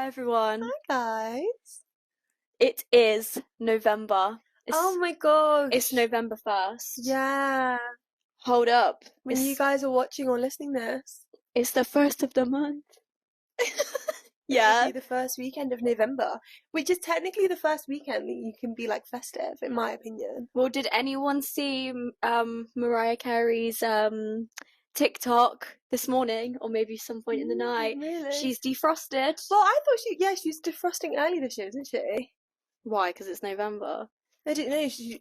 Hi everyone. Hi guys. It is November. Oh my gosh. It's November 1st. Yeah. Hold up. When you guys are watching or listening this, It's the first of the month. it will be the first weekend of November, which is technically the first weekend that you can be like festive, in my opinion. Well, did anyone see Mariah Carey's TikTok this morning, or maybe some point in the night? Really? She's defrosted. Well, I thought she's defrosting early this year, isn't she? Why? Because it's November. I didn't know. She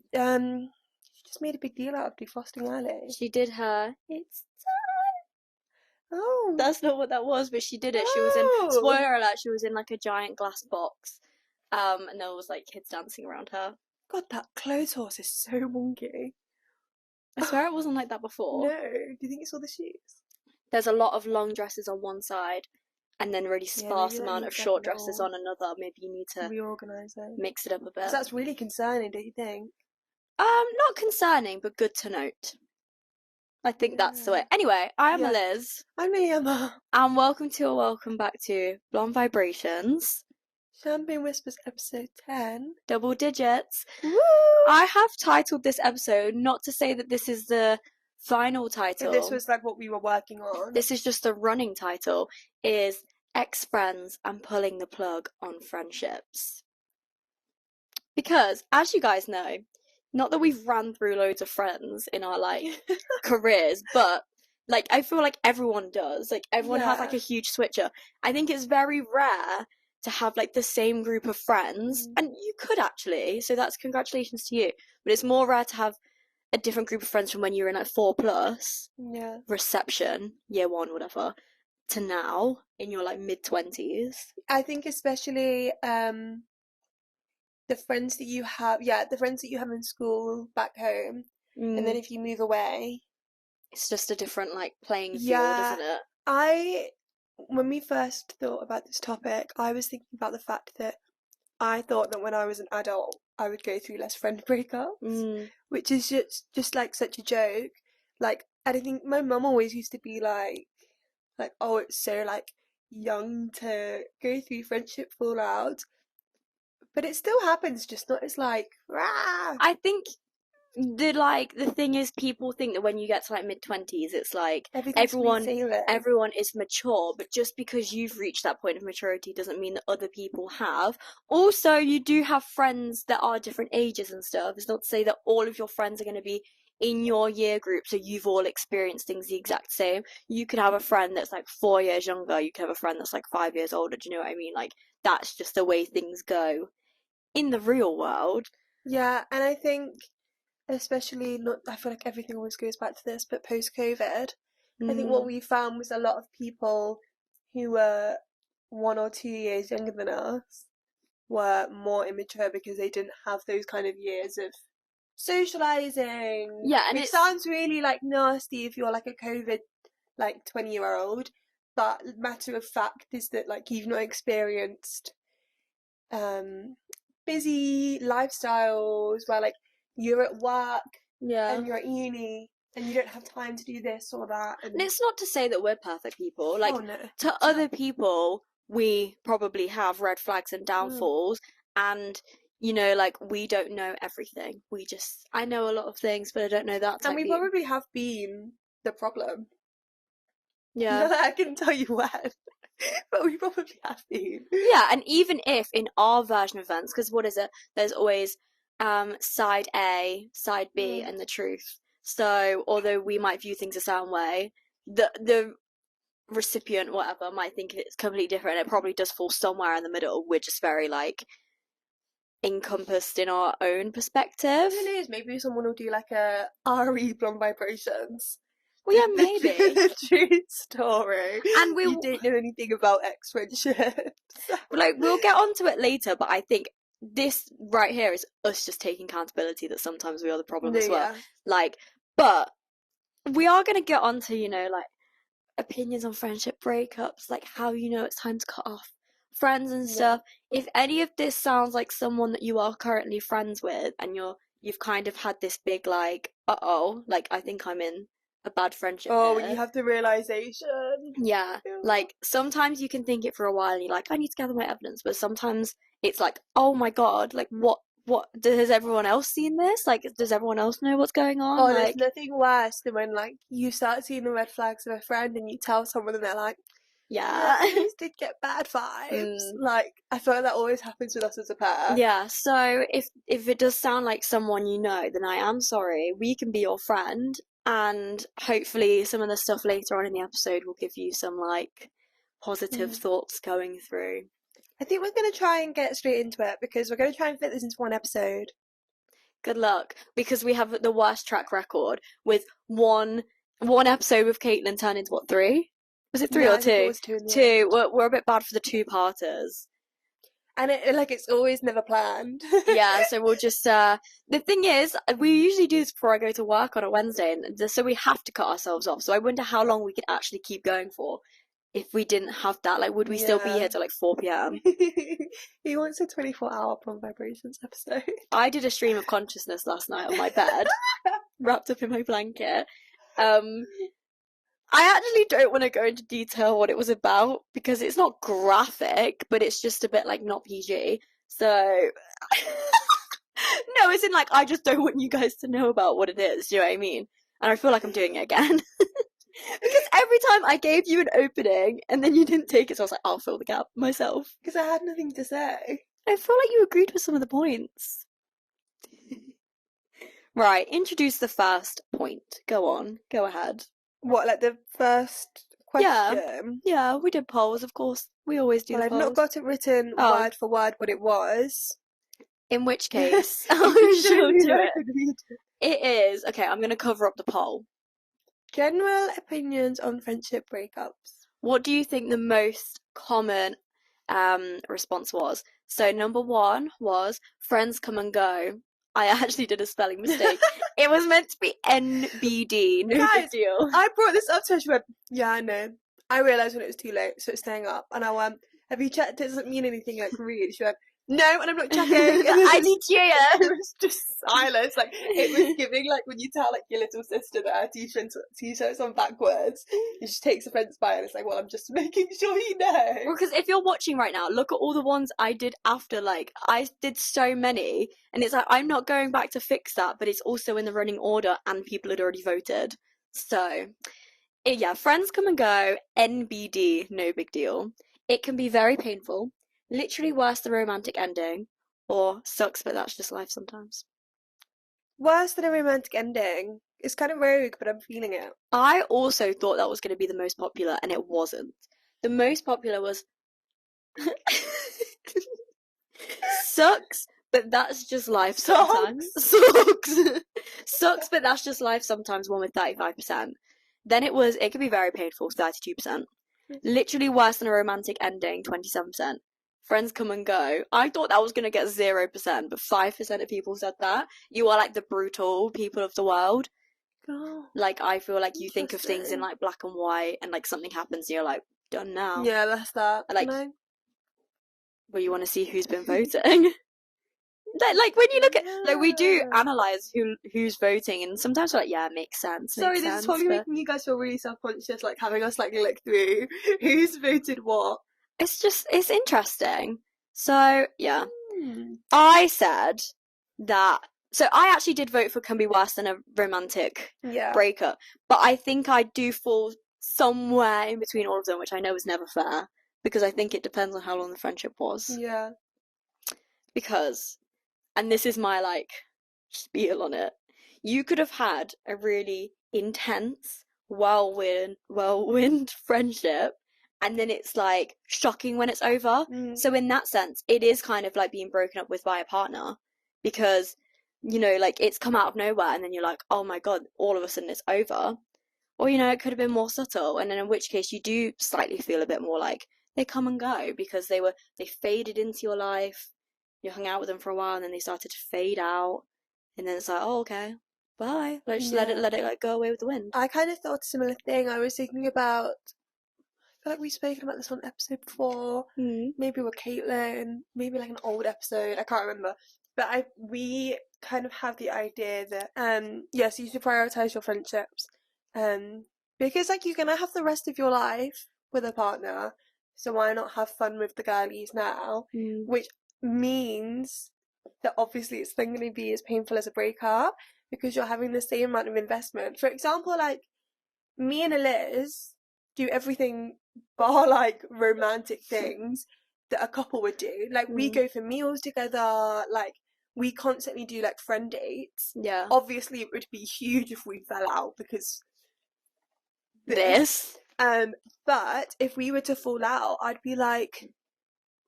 just made a big deal out of defrosting early. She did her. It's Oh. That's not what that was, but she did it. She was in, spoiler alert, she was in like a giant glass box. And there was like kids dancing around her. God, that clothes horse is so wonky. I swear it wasn't like that before. No. Do you think it's all the shoes? There's a lot of long dresses on one side and then really sparse amount of short dresses on another. Maybe you need to reorganise it. Mix it up a bit. That's really concerning, don't you think? Not concerning, but good to note. I think that's the way. Anyway, I'm Eliz. I'm Lilyemma. And welcome back to Blonde Vibrations. Champagne Whispers episode 10. Double digits. Woo! I have titled this episode, not to say that this is the final title. This was like what we were working on. This is just the running title, is Ex-Friends and Pulling the Plug on Friendships. Because, as you guys know, not that we've ran through loads of friends in our, like, careers, but, like, I feel like everyone does. Like, everyone has, like, a huge switcher. I think it's very rare to have, like, the same group of friends, and you could actually, so that's congratulations to you. But it's more rare to have a different group of friends from when you were in, like, 4+, reception, year 1, whatever, to now, in your, like, mid-20s. I think especially, the friends that you have, in school back home, and then if you move away, it's just a different like playing field, isn't it? When we first thought about this topic, I was thinking about the fact that I thought that when I was an adult, I would go through less friend breakups, which is just like such a joke. Like, I think my mum always used to be like, oh, it's so like young to go through friendship fallout. But it still happens, just not as like, rah! I think the thing is, people think that when you get to like mid-20s, it's like everyone is mature, but just because you've reached that point of maturity doesn't mean that other people have. Also, you do have friends that are different ages and stuff. It's not to say that all of your friends are going to be in your year group, so you've all experienced things the exact same. You could have a friend that's like 4 years younger, you could have a friend that's like 5 years older, do you know what I mean? Like, that's just the way things go in the real world. Yeah, and I think especially, I feel like everything always goes back to this, but post-COVID, I think what we found was a lot of people who were 1 or 2 years younger than us were more immature because they didn't have those kind of years of socializing. Yeah, and it sounds really like nasty if you're like a COVID like 20-year-old, but matter of fact is that like you've not experienced busy lifestyles where like you're at work and you're at uni and you don't have time to do this or that. And it's not to say that we're perfect people. Like, to other people, we probably have red flags and downfalls, and you know, like, we don't know everything. I know a lot of things, but I don't know that. And we probably have been the problem. Yeah. I can tell you when. But we probably have been. Yeah, and even if in our version of events, because what is it? There's always side A, side B, and the truth. So, although we might view things a certain way, the recipient, whatever, might think it's completely different. It probably does fall somewhere in the middle. We're just very, like, encompassed in our own perspective. Who knows? Maybe someone will do, like, a RE Blonde Vibrations. Well, yeah, maybe. The true story. And you don't know anything about ex-friendships. Like, we'll get onto it later, but I think this right here is us just taking accountability that sometimes we are the problem as well. Like, but we are going to get onto, you know, like, opinions on friendship breakups, like how you know it's time to cut off friends and stuff. If any of this sounds like someone that you are currently friends with and you've kind of had this big, like, like, I think I'm in a bad friendship when you have the realization. Yeah, like sometimes you can think it for a while and you're like, I need to gather my evidence, but sometimes it's like, oh my God, like what has everyone else seen this? Like, does everyone else know what's going on? Oh, like, there's nothing worse than when like you start seeing the red flags of a friend and you tell someone and they're like, yeah. I always did get bad vibes. Like, I feel like that always happens with us as a pair. Yeah, so if it does sound like someone you know, then I am sorry. We can be your friend, and hopefully some of the stuff later on in the episode will give you some like positive thoughts going through. I think we're going to try and get straight into it because we're going to try and fit this into one episode. Good luck, because we have the worst track record with one episode with Caitlin turned into what, 3? Was it 3 or 2? I think it was 2 in the Two. end. We're a bit bad for the 2-parters. And it's always never planned. Yeah, so we'll just, the thing is, we usually do this before I go to work on a Wednesday, and so we have to cut ourselves off. So I wonder how long we could actually keep going for if we didn't have that. Like, would we still be here till like 4 p.m? He wants a 24-hour Plum Vibrations episode. I did a stream of consciousness last night on my bed, wrapped up in my blanket. I actually don't want to go into detail what it was about because it's not graphic, but it's just a bit like not PG. So no, it's in like I just don't want you guys to know about what it is. Do you know what I mean? And I feel like I'm doing it again because every time I gave you an opening and then you didn't take it, so I was like, I'll fill the gap myself because I had nothing to say. I feel like you agreed with some of the points. Right, introduce the first point. Go on, go ahead. What, like the first question? Yeah, we did polls, of course. We always do. Well, I've not got it written word for word what it was. In which case, I'll show you it. It is okay. I'm gonna cover up the poll. General opinions on friendship breakups. What do you think the most common response was? So number 1 was friends come and go. I actually did a spelling mistake. It was meant to be NBD. No big deal. I brought this up to her. She went, yeah, I know. I realised when it was too late, so it's staying up. And I went, have you checked? It doesn't mean anything, like, read. She went, no, and I'm not checking. I need you. It was just silence. Like, it was giving, like, when you tell, like, your little sister that her t-shirt's on backwards, and she takes offence by it, and it's like, well, I'm just making sure you know. Well, because if you're watching right now, look at all the ones I did after. Like, I did so many, and it's like, I'm not going back to fix that, but it's also in the running order, and people had already voted. So, yeah, friends come and go, NBD, no big deal. It can be very painful. Literally worse than a romantic ending, or sucks, but that's just life sometimes. Worse than a romantic ending. It's kind of rogue, but I'm feeling it. I also thought that was going to be the most popular, and it wasn't. The most popular was sucks, but that's just life sometimes. Sucks. Sucks, but that's just life sometimes, one with 35%. Then it can be very painful, 32%. Literally worse than a romantic ending, 27%. Friends come and go. I thought that was going to get 0%, but 5% of people said that. You are like the brutal people of the world. Oh, like, I feel like you think of things in like black and white, and like something happens and you're like, done now. Yeah, that's that. Like, well, you want to see who's been voting. Like when you look at, like, we do analyse who's voting, and sometimes we're like, yeah, it makes sense. Sorry, this is probably making you guys feel really self-conscious, like having us like look through who's voted what. It's interesting. So yeah, I said that. So I actually did vote for can be worse than a romantic breakup, but I think I do fall somewhere in between all of them, which I know is never fair, because I think it depends on how long the friendship was. Yeah. Because, and this is my like spiel on it, you could have had a really intense, whirlwind friendship, and then it's like shocking when it's over. So in that sense, it is kind of like being broken up with by a partner, because, you know, like, it's come out of nowhere and then you're like, oh my god, all of a sudden it's over. Or, you know, it could have been more subtle, and then in which case you do slightly feel a bit more like they come and go because they faded into your life. You hung out with them for a while and then they started to fade out, and then it's like, oh, okay, bye. Like, just let it like go away with the wind. I kind of thought a similar thing. I was thinking about, I feel like we've spoken about this on an episode before. Maybe with Caitlin, maybe like an old episode, I can't remember. But we kind of have the idea that, yes, you should prioritise your friendships. Because, like, you're gonna have the rest of your life with a partner, so why not have fun with the girlies now? Which means that obviously it's then going to be as painful as a breakup because you're having the same amount of investment. For example, like, me and Eliz do everything bar, like, romantic things that a couple would do. Like, we go for meals together, like, we constantly do, like, friend dates. Yeah. Obviously, it would be huge if we fell out because this. But if we were to fall out, I'd be like,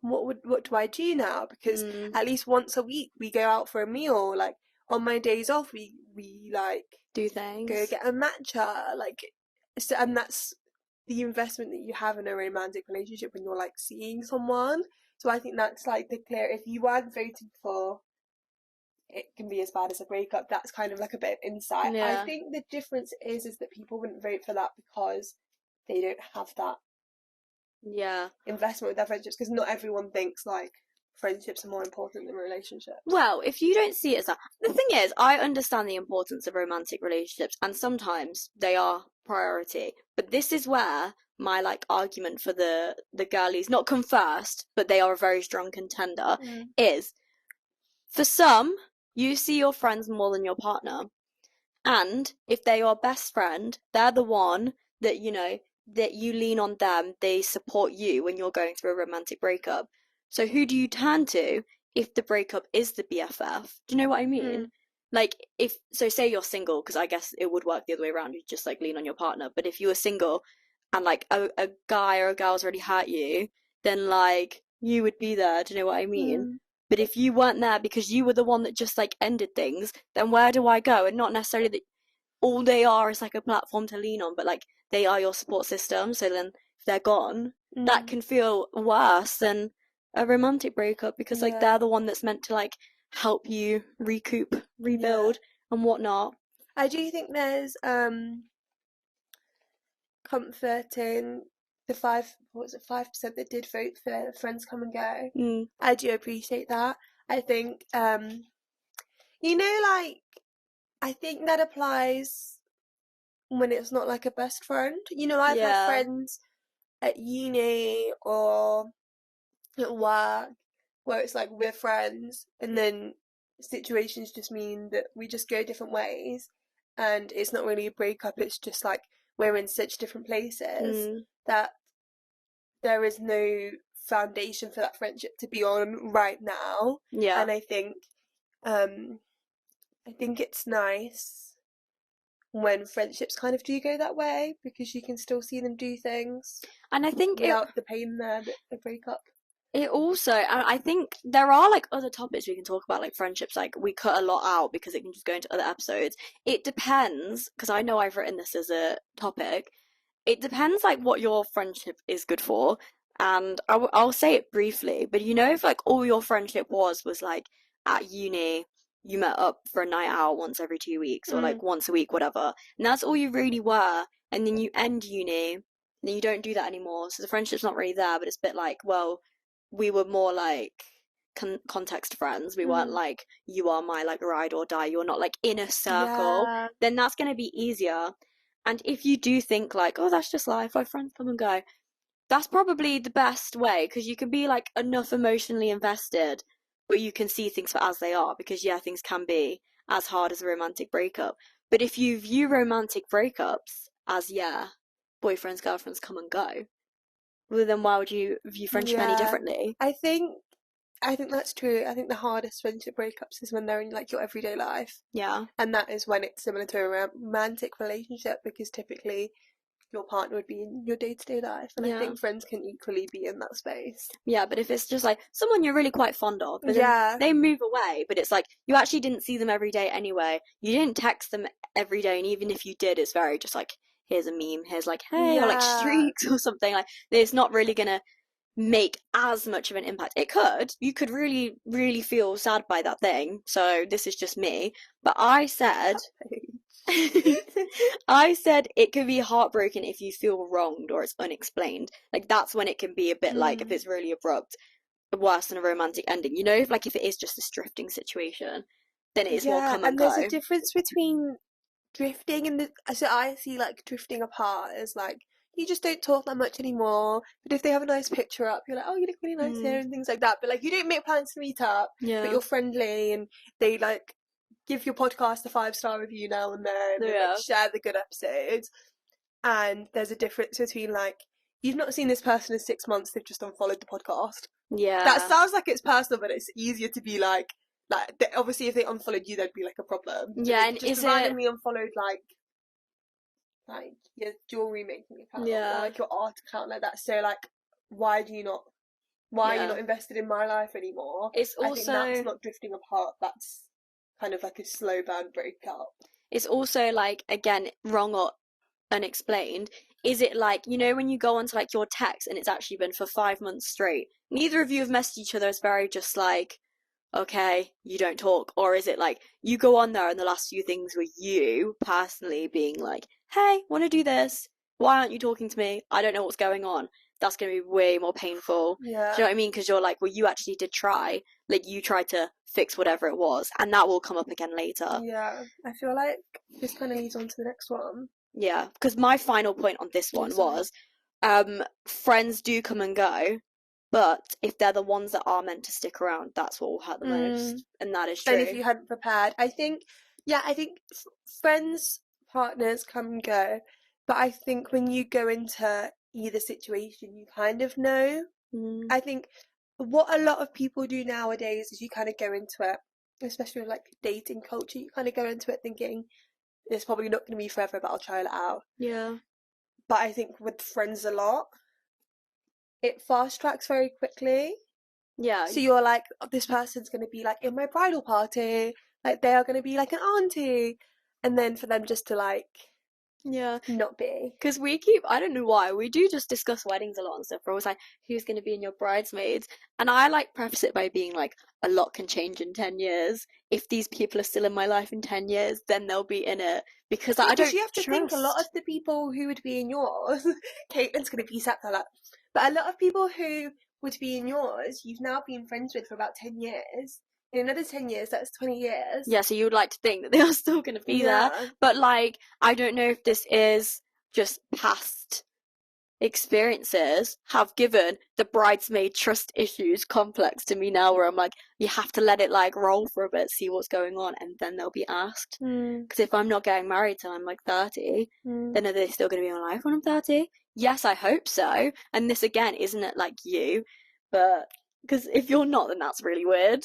what do I do now? Because at least once a week we go out for a meal. Like, on my days off, we like do things, go get a matcha, like, so, and that's the investment that you have in a romantic relationship when you're, like, seeing someone. So I think that's, like, the clear. If you weren't voting for it can be as bad as a breakup, that's kind of like a bit of insight. I think the difference is that people wouldn't vote for that because they don't have that investment with their friendships, because not everyone thinks, like, friendships are more important than relationships. Well, if you don't see it as that, the thing is, I understand the importance of romantic relationships, and sometimes they are priority, but this is where my, like, argument for the girlies not come first, but they are a very strong contender, is for some, you see your friends more than your partner. And if they're your best friend, they're the one that, you know, that you lean on them, they support you when you're going through a romantic breakup. So who do you turn to if the breakup is the BFF? Do you know what I mean? Like, say you're single, because I guess it would work the other way around, you just, like, lean on your partner. But if you were single and, like, a guy or a girl's already hurt you, then, like, you would be there. Do you know what I mean? But if you weren't there because you were the one that just, like, ended things, then where do I go? And not necessarily that all they are is, like, a platform to lean on, but, like, they are your support system. So then if they're gone, that can feel worse than a romantic breakup because, like, they're the one that's meant to, like, help you recoup, rebuild, and whatnot. I do think there's comfort in the 5% that did vote for Friends Come and Go. I do appreciate that. I think you know, like, I think that applies when it's not, like, a best friend. You know, I've had friends at uni or at work where it's like we're friends and then situations just mean that we just go different ways and it's not really a breakup, it's just like we're in such different places that there is no foundation for that friendship to be on right now. And I think it's nice when friendships kind of do go that way because you can still see them do things, and I think without the pain there that a breakup. It also, and I think there are, like, other topics we can talk about, like friendships. Like, we cut a lot out because it can just go into other episodes. It depends, because I know I've written this as a topic. It depends, like, what your friendship is good for, and I'll say it briefly. But you know, if, like, all your friendship was like at uni, you met up for a night out once every 2 weeks or like once a week, whatever, and that's all you really were, and then you end uni, and then you don't do that anymore, so the friendship's not really there. But it's a bit like, well, we were more like context friends. We weren't like, you are my, like, ride or die. You're not, like, in a circle. Then that's going to be easier. And if you do think, like, oh, that's just life, our friends come and go, that's probably the best way, because you can be, like, enough emotionally invested, but you can see things for as they are, because things can be as hard as a romantic breakup. But if you view romantic breakups as boyfriends, girlfriends come and go, well, then why would you view friendship any differently? I think that's true. I think the hardest friendship breakups is when they're in, like, your everyday life. Yeah. And that is when it's similar to a romantic relationship, because typically your partner would be in your day-to-day life, and I think friends can equally be in that space. Yeah, but if it's just, like, someone you're really quite fond of, but then they move away, but it's like you actually didn't see them every day anyway. You didn't text them every day, and even if you did, it's very just like, here's a meme, here's, like, hey, or, like, streaks or something. Like, it's not really gonna make as much of an impact. It could. You could really, really feel sad by that thing. So this is just me. But I said it could be heartbroken if you feel wronged or it's unexplained. Like, that's when it can be a bit like, if it's really abrupt, worse than a romantic ending. You know, if it is just this drifting situation, then it is more come and go. And there's a difference between drifting, and so I see like drifting apart as like you just don't talk that much anymore. But if they have a nice picture up, you're like, oh, you look really nice here and things like that. But like you don't make plans to meet up, but you're friendly and they like give your podcast a 5-star review now and then, and like, share the good episodes. And there's a difference between like you've not seen this person in 6 months, they've just unfollowed the podcast. Yeah, that sounds like it's personal, but it's easier to be like obviously if they unfollowed you, there'd be like a problem. Yeah, and just randomly unfollowed like your jewelry making account, or like your art account like that. So like, why are you not invested in my life anymore? It's also, I think that's not drifting apart. That's kind of like a slow burn breakup. It's also like, again, wrong or unexplained. Is it like, you know, when you go onto like your text and it's actually been for 5 months straight, neither of you have messaged each other, it's very just like, okay, you don't talk? Or is it like you go on there and the last few things were you personally being like, hey, want to do this? Why aren't you talking to me? I don't know what's going on. That's going to be way more painful. Yeah. Do you know what I mean? Because you're like, well, you actually did try. Like, you tried to fix whatever it was, and that will come up again later. Yeah. I feel like this kind of leads on to the next one. Yeah, because my final point on this one was, friends do come and go, but if they're the ones that are meant to stick around, that's what will hurt the most, and that is true. And if you hadn't prepared, I think friends, partners come and go, but I think when you go into either situation, you kind of know. I think what a lot of people do nowadays is you kind of go into it, especially with like dating culture, you kind of go into it thinking it's probably not going to be forever, but I'll try it out. Yeah. But I think with friends a lot, it fast tracks very quickly. Yeah. So you're like, oh, this person's going to be like in my bridal party, like they are going to be like an auntie, and then for them just to like not be. Because I don't know why, we do just discuss weddings a lot and stuff. We're always like, who's going to be in your bridesmaids? And I like preface it by being like, a lot can change in 10 years. If these people are still in my life in 10 years, then they'll be in it. Because I don't you have to think a lot of the people who would be in yours, Caitlin's going to be sat there like, but a lot of people who would be in yours, you've now been friends with for about 10 years. In another 10 years, that's 20 years. Yeah, so you would like to think that they are still going to be there. But, like, I don't know if this is just past experiences have given the bridesmaid trust issues complex to me now, where I'm like, you have to let it, like, roll for a bit, see what's going on, and then they'll be asked. Because if I'm not getting married till I'm, like, 30, then are they still going to be in my life when I'm 30? Yes, I hope so. And this, again, isn't it like you? But, because if you're not, then that's really weird.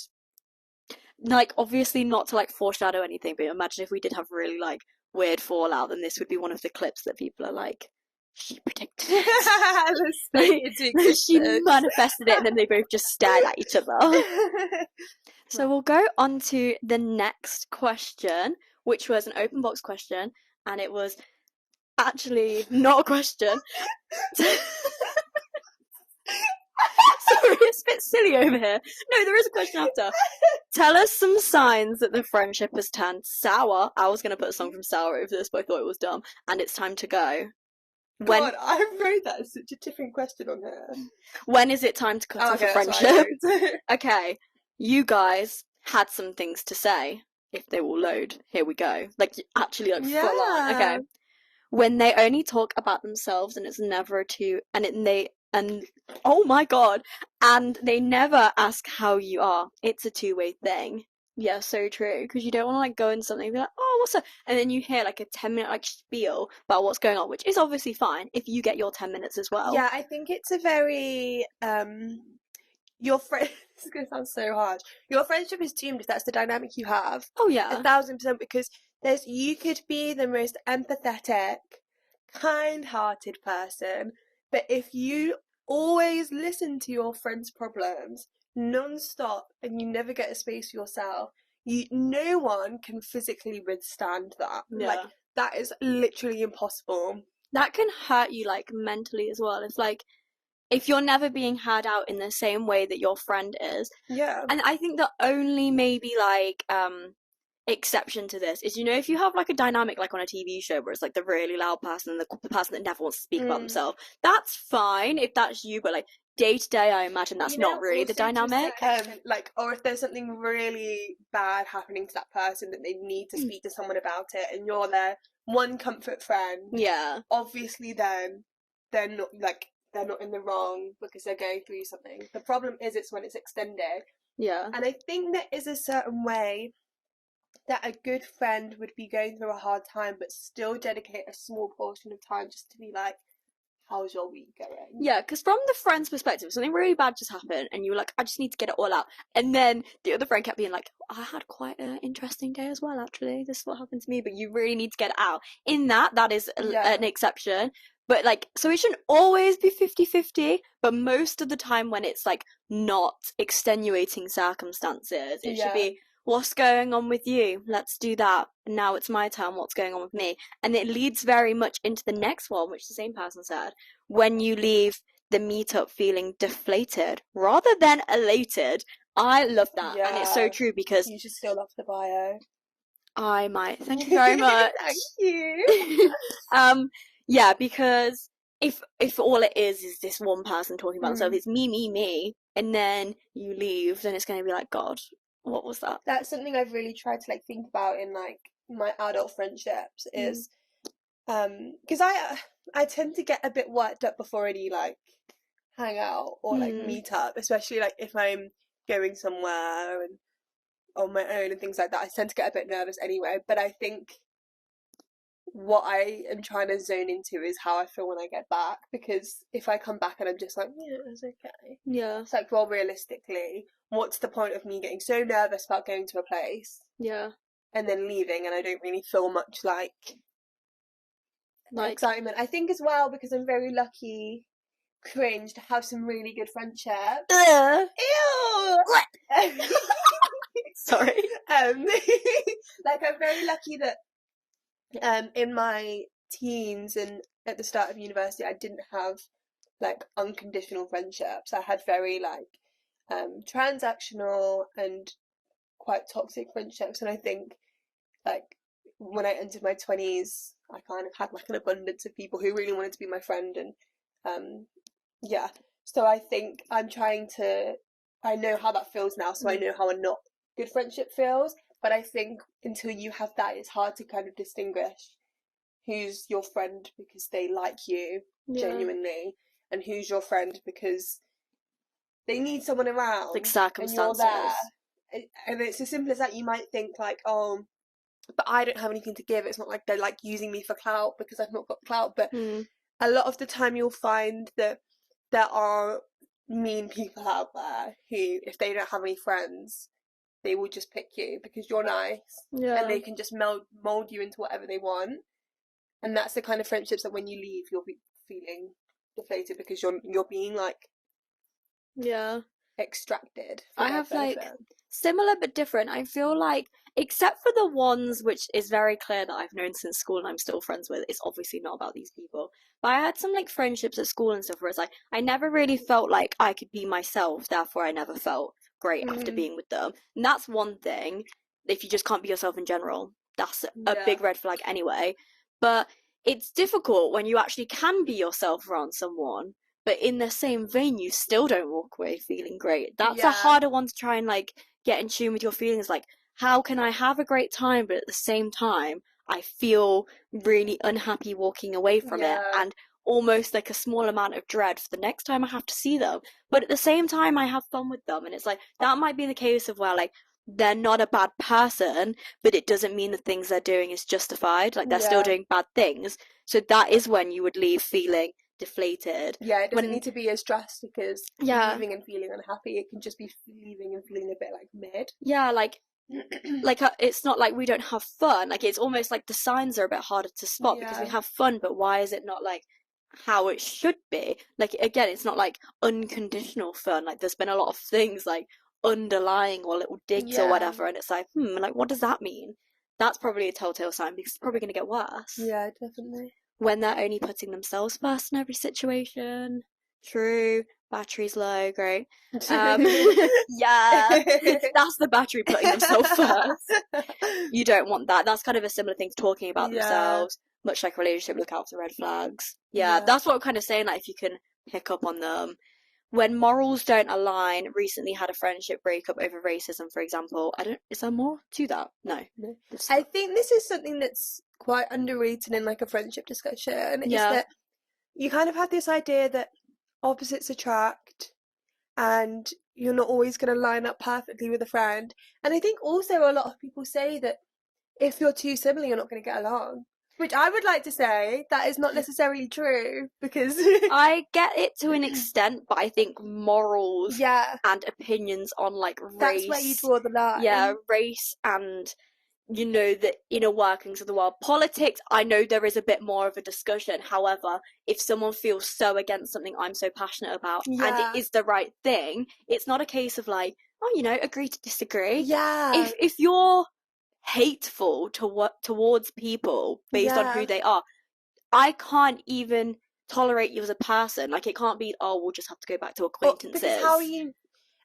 Like, obviously not to, like, foreshadow anything, but imagine if we did have really, like, weird fallout, then this would be one of the clips that people are like, she predicted it. She manifested it, and then they both just stared at each other. So we'll go on to the next question, which was an open box question, and it was actually not a question. Sorry, it's a bit silly over here. No, there is a question after. Tell us some signs that the friendship has turned sour. I was going to put a song from Sour over this, but I thought it was dumb. And it's time to go. God, I wrote that as such a different question on here. When is it time to cut off a friendship? Okay, you guys had some things to say. If they will load, here we go. Like, actually, like, full on. Okay. When they only talk about themselves and it's never and oh my god, and they never ask how you are. It's a two-way thing. Yeah, so true. Because you don't want to like go into something and be like, oh, what's up? And then you hear like a 10-minute like spiel about what's going on, which is obviously fine if you get your 10 minutes as well. Yeah, I think it's a very your friend. This is gonna sound so hard. Your friendship is doomed if that's the dynamic you have. Oh yeah, 1,000%. Because you could be the most empathetic, kind-hearted person, but if you always listen to your friends' problems non-stop and you never get a space for yourself, no one can physically withstand that. Yeah. Like, that is literally impossible. That can hurt you like mentally as well. It's like if you're never being heard out in the same way that your friend is. Yeah. And I think the only maybe like exception to this is, you know, if you have like a dynamic like on a TV show where it's like the really loud person and the person that never wants to speak about themselves, that's fine if that's you, but like day to day, I imagine that's not really the dynamic. Like, or if there's something really bad happening to that person that they need to speak to someone about it, and you're there one comfort friend, Yeah. obviously then they're not in the wrong because they're going through something. The problem is it's when it's extended. Yeah. And I think there is a certain way that a good friend would be going through a hard time but still dedicate a small portion of time just to be like, how's your week going? Yeah, because from the friend's perspective, something really bad just happened, and you were like, I just need to get it all out. And then the other friend kept being like, I had quite an interesting day as well, actually. This is what happened to me, but you really need to get it out. In that is an exception. But, like, so it shouldn't always be 50-50, but most of the time when it's, like, not extenuating circumstances, it should be, what's going on with you? Let's do that. And now it's my turn. What's going on with me? And it leads very much into the next one, which the same person said. When you leave the meetup feeling deflated rather than elated. I love that. And it's so true because... You should still love the bio. I might. Thank you very much. Thank you. Yeah, because if all it is this one person talking about themselves, it's me, and then you leave, then it's going to be like, God, what was that? That's something I've really tried to like think about in like my adult friendships is because I tend to get a bit worked up before any like hang out or like meet up, especially like if I'm going somewhere and on my own and things like that. I tend to get a bit nervous anyway, but I think what I am trying to zone into is how I feel when I get back, because if I come back and I'm just like, yeah, it's okay. Yeah. It's like, well, realistically, what's the point of me getting so nervous about going to a place? Yeah. And then leaving and I don't really feel much like excitement. I think as well, because I'm very lucky, cringe, to have some really good friendships. Ew! Sorry. Like, I'm very lucky that in my teens and at the start of university, I didn't have like unconditional friendships. I had very like transactional and quite toxic friendships, and I think like when I entered my 20s, I kind of had like an abundance of people who really wanted to be my friend, and so I think I'm trying to, I know how that feels now, so I know how a not good friendship feels, but I think until you have that, it's hard to kind of distinguish who's your friend because they like you genuinely, and who's your friend because they need someone around, like circumstances, and you're there. And it's as simple as that. You might think like, oh, but I don't have anything to give. It's not like they're like using me for clout because I've not got clout. But a lot of the time you'll find that there are mean people out there who, if they don't have any friends, they will just pick you because you're nice, and they can just mold you into whatever they want. And that's the kind of friendships that when you leave, you'll be feeling deflated because you're being like extracted. I have like similar but different. I feel like, except for the ones which is very clear that I've known since school and I'm still friends with, it's obviously not about these people. But I had some like friendships at school and stuff where it's like I never really felt like I could be myself, therefore I never felt great after being with them. And that's one thing. If you just can't be yourself in general, that's a big red flag anyway. But it's difficult when you actually can be yourself around someone, but in the same vein, you still don't walk away feeling great. That's a harder one to try and like get in tune with your feelings. Like, how can I have a great time, but at the same time, I feel really unhappy walking away from it, and almost like a small amount of dread for the next time I have to see them. But at the same time, I have fun with them, and it's like that might be the case of where like they're not a bad person, but it doesn't mean the things they're doing is justified. Like they're still doing bad things. So that is when you would leave feeling deflated. Yeah, it doesn't need to be as drastic as leaving and feeling unhappy. It can just be leaving and feeling a bit like mid. Yeah, like it's not like we don't have fun. Like it's almost like the signs are a bit harder to spot because we have fun, but why is it not like how it should be? Like again, it's not like unconditional fun. Like there's been a lot of things like underlying or little digs or whatever, and it's like like what does that mean? That's probably a telltale sign because it's probably going to get worse. Yeah, definitely. When they're only putting themselves first in every situation. True. Battery's low. Great. Yeah. That's the battery putting themselves first. You don't want that. That's kind of a similar thing to talking about themselves. Much like a relationship, look out for red flags. Yeah, that's what I'm kind of saying. Like, if you can pick up on them. When morals don't align, recently had a friendship breakup over racism, for example. Is there more to that? No. I think this is something that's quite underrated in like a friendship discussion is Yeah. that you kind of have this idea that opposites attract and you're not always going to line up perfectly with a friend. And I think also a lot of people say that if you're too similar, you're not going to get along. Which I would like to say that is not necessarily true, because I get it to an extent, but I think morals yeah, and opinions on like race, that's where you draw the line. yeah, race and, you know, the inner workings of the world. Politics, I know there is a bit more of a discussion. However, if someone feels so against something I'm so passionate about and Yeah. it is the right thing, it's not a case of like, oh, you know, agree to disagree. Yeah. If you're hateful towards people based on who they are, I can't even tolerate you as a person. Like, it can't be, oh, we'll just have to go back to acquaintances. Because how are you?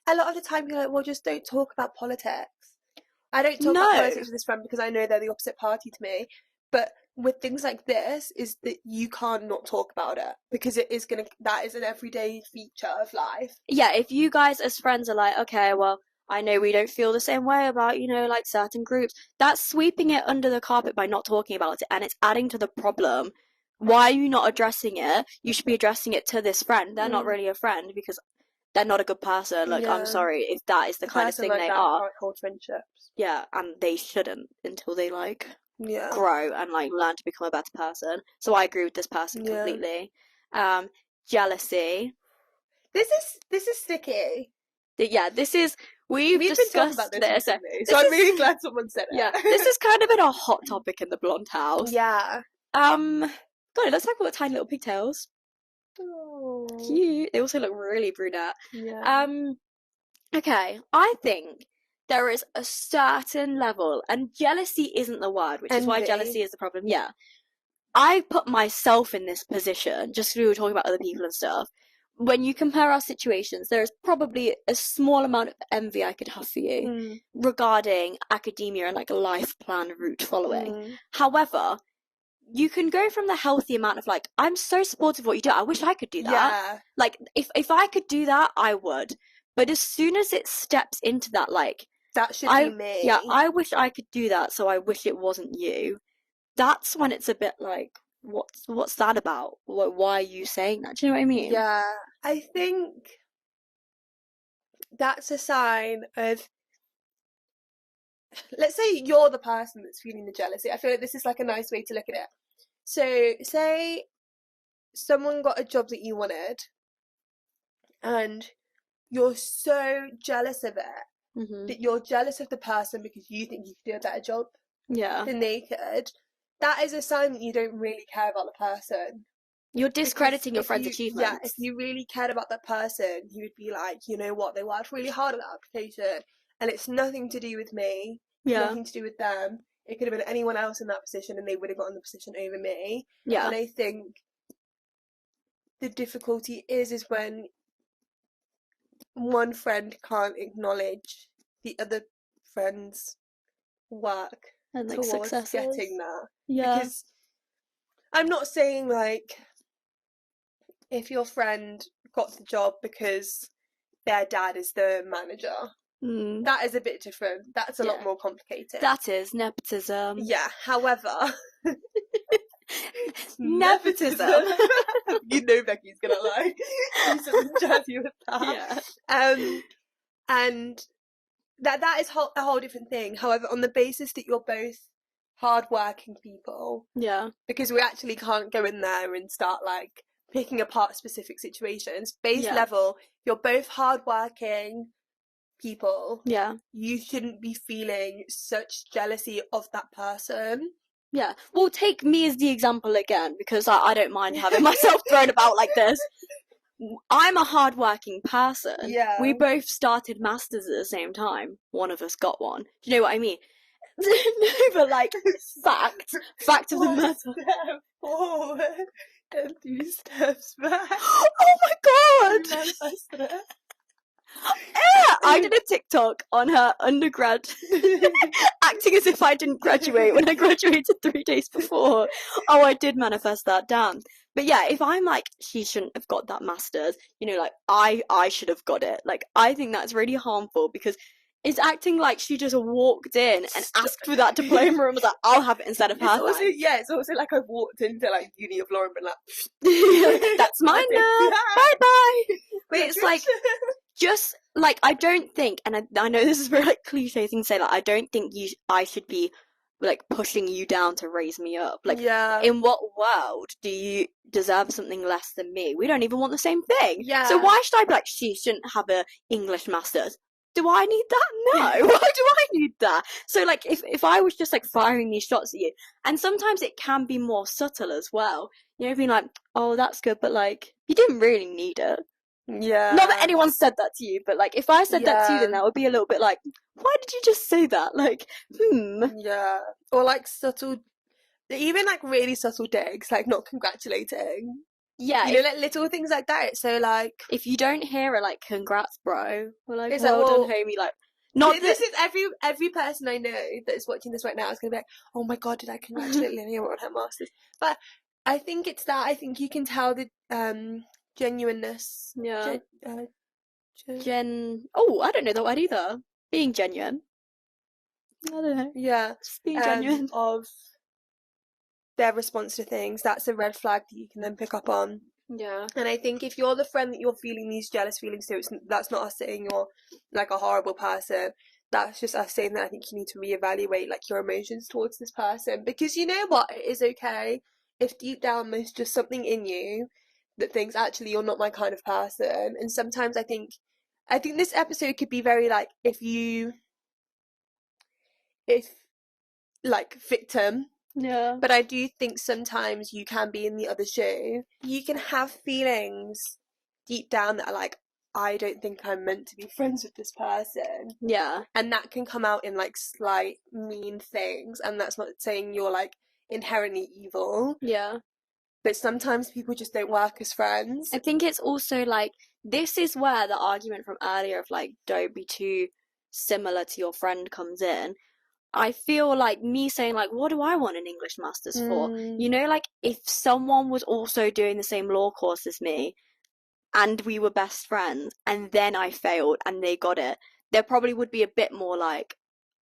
A lot of the time you're like, well, just don't talk about politics. I don't talk about politics with this friend because I know they're the opposite party to me. But with things like this, is that you can't not talk about it because it is that is an everyday feature of life. Yeah, if you guys as friends are like, okay, well, I know we don't feel the same way about, you know, like certain groups, that's sweeping it under the carpet by not talking about it, and it's adding to the problem. Why are you not addressing it? You should be addressing it to this friend. They're not really a friend because they're not a good person. Like, I'm sorry if that is the kind of thing like they are. Can't hold friendships. Yeah, and they shouldn't until they like grow and like learn to become a better person. So I agree with this person completely. Jealousy. This is sticky. Yeah, this is we've discussed about this. So I'm really glad someone said it. Yeah, this has kind of been a hot topic in the blonde house. Yeah. God, let's talk about tiny little pigtails. Oh. Cute. They also look really brunette. Yeah. Okay, I think there is a certain level, and jealousy isn't the word, which is why jealousy is the problem. Yeah. I put myself in this position, just because we were talking about other people and stuff. When you compare our situations, there is probably a small amount of envy I could have for you regarding academia and like a life plan route following. However, you can go from the healthy amount of like, I'm so supportive of what you do. I wish I could do that. Yeah. Like, if I could do that, I would. But as soon as it steps into that, like, that should be me. Yeah, I wish I could do that, so I wish it wasn't you. That's when it's a bit like, what's that about? Why are you saying that? Do you know what I mean? Yeah. I think that's a sign of, let's say you're the person that's feeling the jealousy. I feel like this is like a nice way to look at it. So say someone got a job that you wanted and you're so jealous of it that you're jealous of the person because you think you could do a better job than they could. That is a sign that you don't really care about the person. You're discrediting your friend's achievements. Yeah, if you really cared about that person, you would be like, you know what, they worked really hard on that application and it's nothing to do with me, nothing to do with them. It could have been anyone else in that position and they would have gotten the position over me. Yeah. And I think the difficulty is when one friend can't acknowledge the other friend's work and like towards successes. Getting there. Yeah. Because I'm not saying like if your friend got the job because their dad is the manager, that is a bit different. That's a lot more complicated. That is nepotism. Yeah, however... nepotism. You know Becky's gonna like do something jazzy with that. Yeah. And that is a whole different thing. However, on the basis that you're both hard-working people, because we actually can't go in there and start like picking apart specific situations. Base level, you're both hard-working people. Yeah, you shouldn't be feeling such jealousy of that person. Yeah, well, take me as the example again, because I don't mind having myself thrown about like this. I'm a hard-working person. Yeah. We both started masters at the same time. One of us got one. Do you know what I mean? No, but like, fact of the matter. Forward and 2 steps back. Oh my god! Yeah, I did a TikTok on her undergrad acting as if I didn't graduate when I graduated 3 days before. Oh, I did manifest that, damn. But yeah, if I'm like, she shouldn't have got that master's, you know, like, I should have got it. Like, I think that's really harmful because is acting like she just walked in and asked for that diploma and was like, I'll have it instead of her. It's also like I walked into like uni of law and been like, that's mine now. Bye bye. But it's like, just like, I don't think, and I know this is very like cliche thing to say, like, I don't think I should be like pushing you down to raise me up. Like, in what world do you deserve something less than me? We don't even want the same thing. So why should I be like, she shouldn't have a English master's? Do I need that? No. Why do I need that? So like, if I was just like firing these shots at you, and sometimes it can be more subtle as well, you know, being like, oh, that's good, but like, you didn't really need it. Yeah. Not that anyone said that to you, but like, if I said that to you, then that would be a little bit like, why did you just say that? Like, Yeah. Or like subtle, even like really subtle digs, like not congratulating. Yeah. You know, like little things like that. So like, if you don't hear it, like, congrats, bro. Or like, it's well like, done, homie. Like, not this is every person I know that is watching this right now is going to be like, oh my god, did I congratulate Lilyemma on her masters? But I think it's that. I think you can tell the genuineness. Yeah. Oh, I don't know that word either. Being genuine. I don't know. Yeah. Just being genuine. Of their response to things. That's a red flag that you can then pick up on. Yeah. And I think if you're the friend that you're feeling these jealous feelings to, that's not us saying you're like a horrible person. That's just us saying that I think you need to reevaluate like your emotions towards this person. Because you know what? It is okay if deep down there's just something in you that thinks actually you're not my kind of person. And sometimes I think this episode could be very like if like victim. Yeah. But I do think sometimes you can be in the other shoe. You can have feelings deep down that are like, I don't think I'm meant to be friends with this person. Yeah. And that can come out in like slight mean things. And that's not saying you're like inherently evil. Yeah. But sometimes people just don't work as friends. I think it's also like, this is where the argument from earlier of like, don't be too similar to your friend comes in. I feel like me saying like, what do I want an English master's for? You know, like, if someone was also doing the same law course as me and we were best friends and then I failed and they got it, there probably would be a bit more like,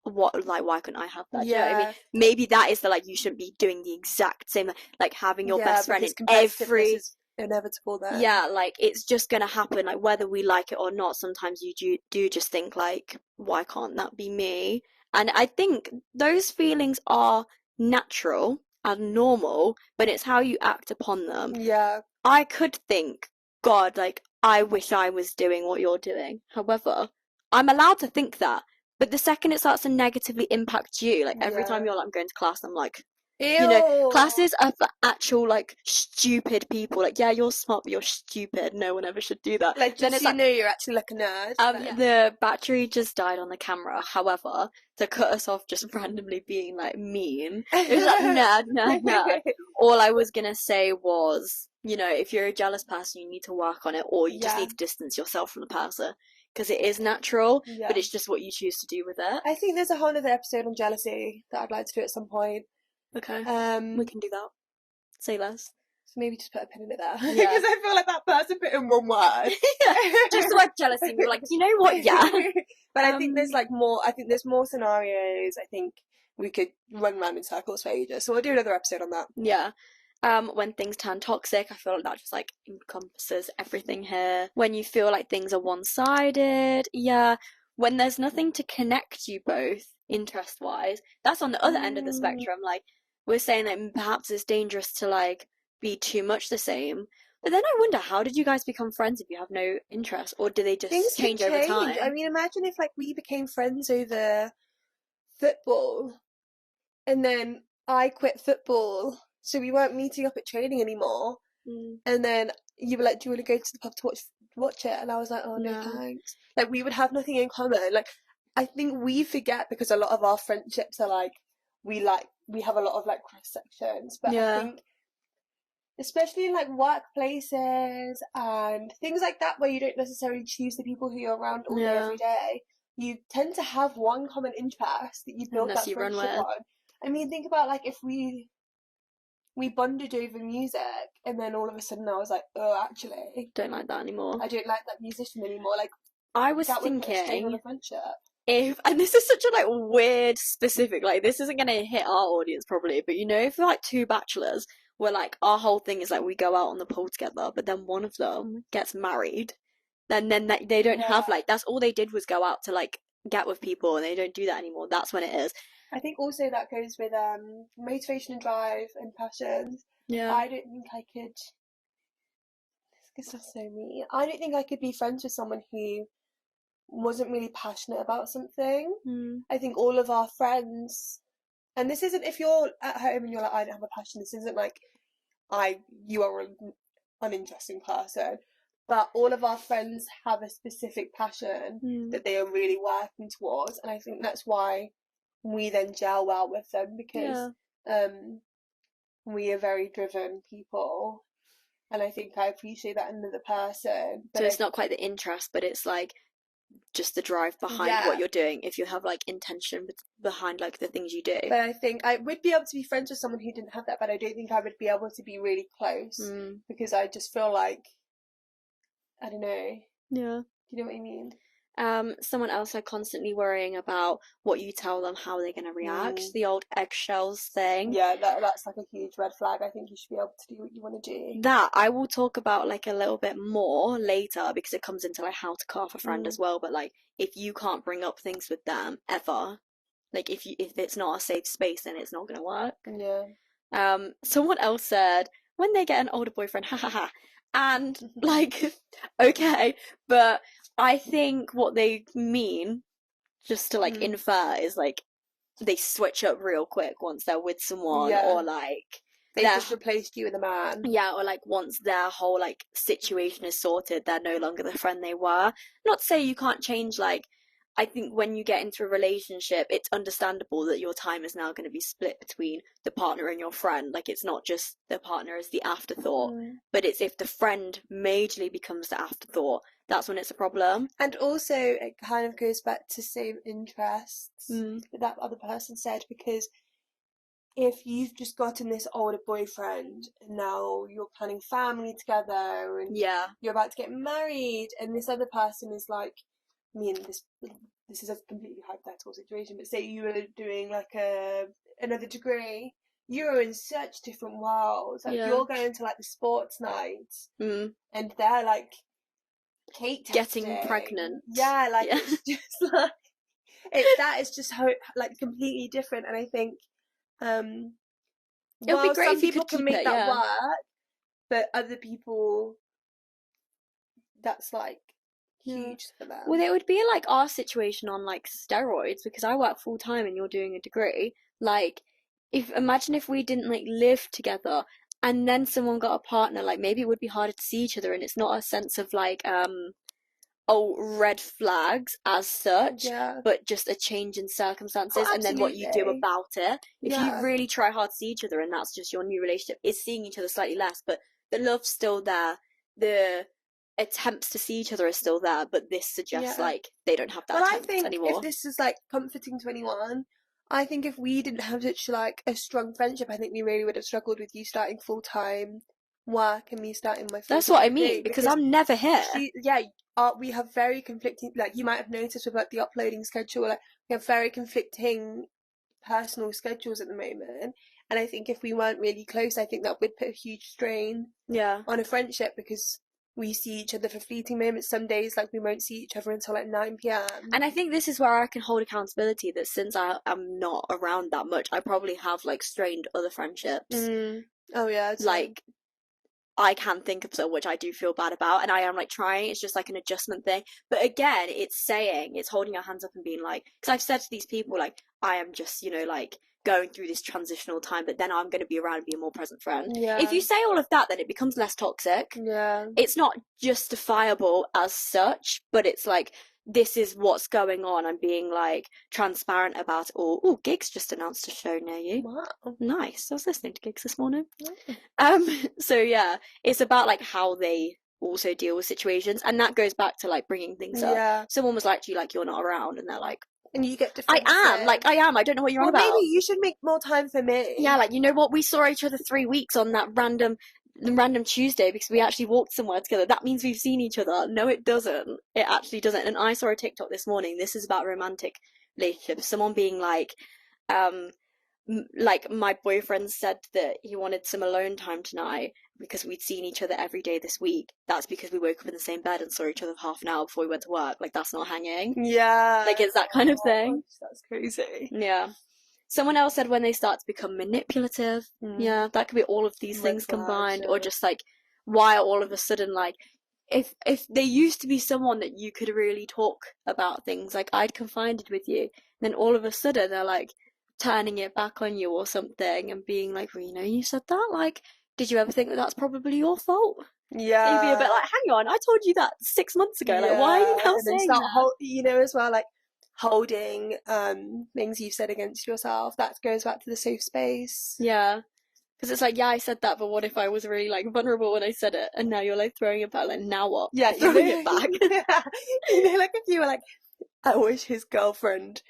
what, like, why couldn't I have that? Yeah. Do you know what I mean? Maybe that is the like, you shouldn't be doing the exact same, like having your best friend in every is inevitable then. Yeah, like, it's just gonna happen, like, whether we like it or not. Sometimes you do just think like, why can't that be me? And I think those feelings are natural and normal, but it's how you act upon them. Yeah. I could think, God, like, I wish I was doing what you're doing. However, I'm allowed to think that. But the second it starts to negatively impact you, like, every time you're like, I'm going to class, I'm like, ew. You know, classes are for actual, like, stupid people. Like, yeah, you're smart, but you're stupid. No one ever should do that. Like, then it's like, know you're actually like a nerd. The battery just died on the camera. However, to cut us off just randomly being, like, mean, it was like, nerd. All I was gonna say was, you know, if you're a jealous person, you need to work on it, or you just need to distance yourself from the person. Because it is natural, but it's just what you choose to do with it. I think there's a whole other episode on jealousy that I'd like to do at some point. Okay. We can do that. Say less. So maybe just put a pin in it there. Yeah. Because I feel like that person put in one word. Just the word jealousy. We're like, you know what? Yeah. But I think there's like more. I think there's more scenarios. I think we could run round in circles for ages. So we'll do another episode on that. Yeah. When things turn toxic, I feel like that just like encompasses everything here. When you feel like things are one-sided, yeah. When there's nothing to connect you both interest-wise, that's on the other end of the spectrum. Like, we're saying that perhaps it's dangerous to like be too much the same. But then I wonder, how did you guys become friends if you have no interest, or do they just Things change can over time? I mean, imagine if like we became friends over football, and then I quit football, so we weren't meeting up at training anymore. And then you were like, "Do you want to go to the pub to watch it?" And I was like, "Oh no, thanks." Like, we would have nothing in common. Like, I think we forget because a lot of our friendships are like we have a lot of like cross sections, but I think especially in like workplaces and things like that where you don't necessarily choose the people who you're around all day every day, you tend to have one common interest that you build that friendship on. I mean, think about like if we bonded over music and then all of a sudden I was like, oh, actually don't like that anymore. I don't like that musician anymore. Like, I was that thinking, would put a strain on a friendship. and this is such a like weird specific, like this isn't gonna hit our audience probably, but you know, if like two bachelors where like our whole thing is like we go out on the pole together, but then one of them gets married, then that they don't have Yeah. like that's all they did was go out to like get with people, and they don't do that anymore. That's when it is. I think also that goes with motivation and drive and passions. Yeah. I don't think I could. This is so me. I don't think I could be friends with someone who wasn't really passionate about something. I think all of our friends, and this isn't if you're at home and you're like, I don't have a passion. This isn't like you are an uninteresting person. But all of our friends have a specific passion that they are really working towards, and I think that's why we then gel well with them, because we are very driven people, and I think I appreciate that in another person. So it's not quite the interest, but it's like just the drive behind what you're doing. If you have like intention behind like the things you do. But I think I would be able to be friends with someone who didn't have that, but I don't think I would be able to be really close because I just feel like, I don't know. Yeah. Do you know what I mean? Someone else are constantly worrying about what you tell them, how they're going to react. The old eggshells thing. Yeah, that's like a huge red flag. I think you should be able to do what you want to do. That I will talk about like a little bit more later, because it comes into like how to cut off a friend as well. But like, if you can't bring up things with them ever, like if it's not a safe space, then it's not going to work. Yeah. Someone else said when they get an older boyfriend, ha ha ha. And like, okay, but I think what they mean, just to like infer, is like they switch up real quick once they're with someone, or like they just replaced you with a man. Yeah, or like once their whole like situation is sorted, they're no longer the friend they were. Not to say you can't change, like I think when you get into a relationship, it's understandable that your time is now going to be split between the partner and your friend. Like, it's not just the partner as the afterthought, but it's if the friend majorly becomes the afterthought, that's when it's a problem. And also, it kind of goes back to same interests that other person said, because if you've just gotten this older boyfriend and now you're planning family together and you're about to get married, and this other person is like, I mean, this is a completely hypothetical situation, but say you were doing like another degree, you're in such different worlds. Like you're going to like the sports nights, and they're like cake testing, getting pregnant. Yeah, like it's just like that is just like completely different. And I think it would be great some if you people could can keep make it, that work, but other people, that's like huge for them. Well, it would be like our situation on like steroids, because I work full time and you're doing a degree. Like, imagine if we didn't like live together and then someone got a partner, like maybe it would be harder to see each other, and it's not a sense of like red flags as such, but just a change in circumstances, and then what you do about it. If you really try hard to see each other and that's just your new relationship, is seeing each other slightly less, but the love's still there, the attempts to see each other are still there, but this suggests like they don't have that attempt anymore. If this is like comforting to anyone, I think if we didn't have such like a strong friendship, I think we really would have struggled with you starting full-time work and me starting my full-time That's what I mean, because I'm never here. We have very conflicting, like you might have noticed with like the uploading schedule, like we have very conflicting personal schedules at the moment, and I think if we weren't really close, I think that would put a huge strain on a friendship, because we see each other for fleeting moments. Some days like we won't see each other until like 9 p.m. And I think this is where I can hold accountability, that since I am not around that much, I probably have like strained other friendships. Oh yeah, like I can think of some which I do feel bad about, and I am like trying. It's just like an adjustment thing. But again, it's holding our hands up and being like, because I've said to these people, like, I am just, like going through this transitional time, but then I'm going to be around and be a more present friend. If you say all of that, then it becomes less toxic. It's not justifiable as such, but it's like, this is what's going on. I'm being like transparent about it all. Oh, Gigs just announced a show near you. Wow. Nice. I was listening to Gigs this morning. So yeah, it's about like how they also deal with situations, and that goes back to like bringing things up. Someone was like to you, like, you're not around, and they're like, and you get defensive. I am. I don't know what you're on about. Maybe you should make more time for me. Yeah, like, you know what? We saw each other 3 weeks on that random random Tuesday because we actually walked somewhere together. That means we've seen each other. No, it doesn't. It actually doesn't. And I saw a TikTok this morning. This is about romantic relationships. Someone being like, like my boyfriend said that he wanted some alone time tonight because we'd seen each other every day this week. That's because we woke up in the same bed and saw each other for half an hour before we went to work. Like, that's not hanging. Yeah. Like, it's that kind of thing. That's crazy. Yeah. Someone else said when they start to become manipulative. Yeah, that could be all of these things combined, or just like why all of a sudden, like, if they used to be someone that you could really talk about things, like I'd confided with you, then all of a sudden they're like turning it back on you or something and being like, well, you know, you said that, like, did you ever think that that's probably your fault? Yeah. You'd be a bit like, hang on, I told you that 6 months ago. Like, why are you now saying that? You know, as well, like holding things you've said against yourself. That goes back to the safe space. Yeah. Because it's like, yeah, I said that, but what if I was really, like, vulnerable when I said it, and now you're, like, throwing it back, like, now what? Yeah, throwing it back. Yeah. You know, like, if you were like, I wish his girlfriend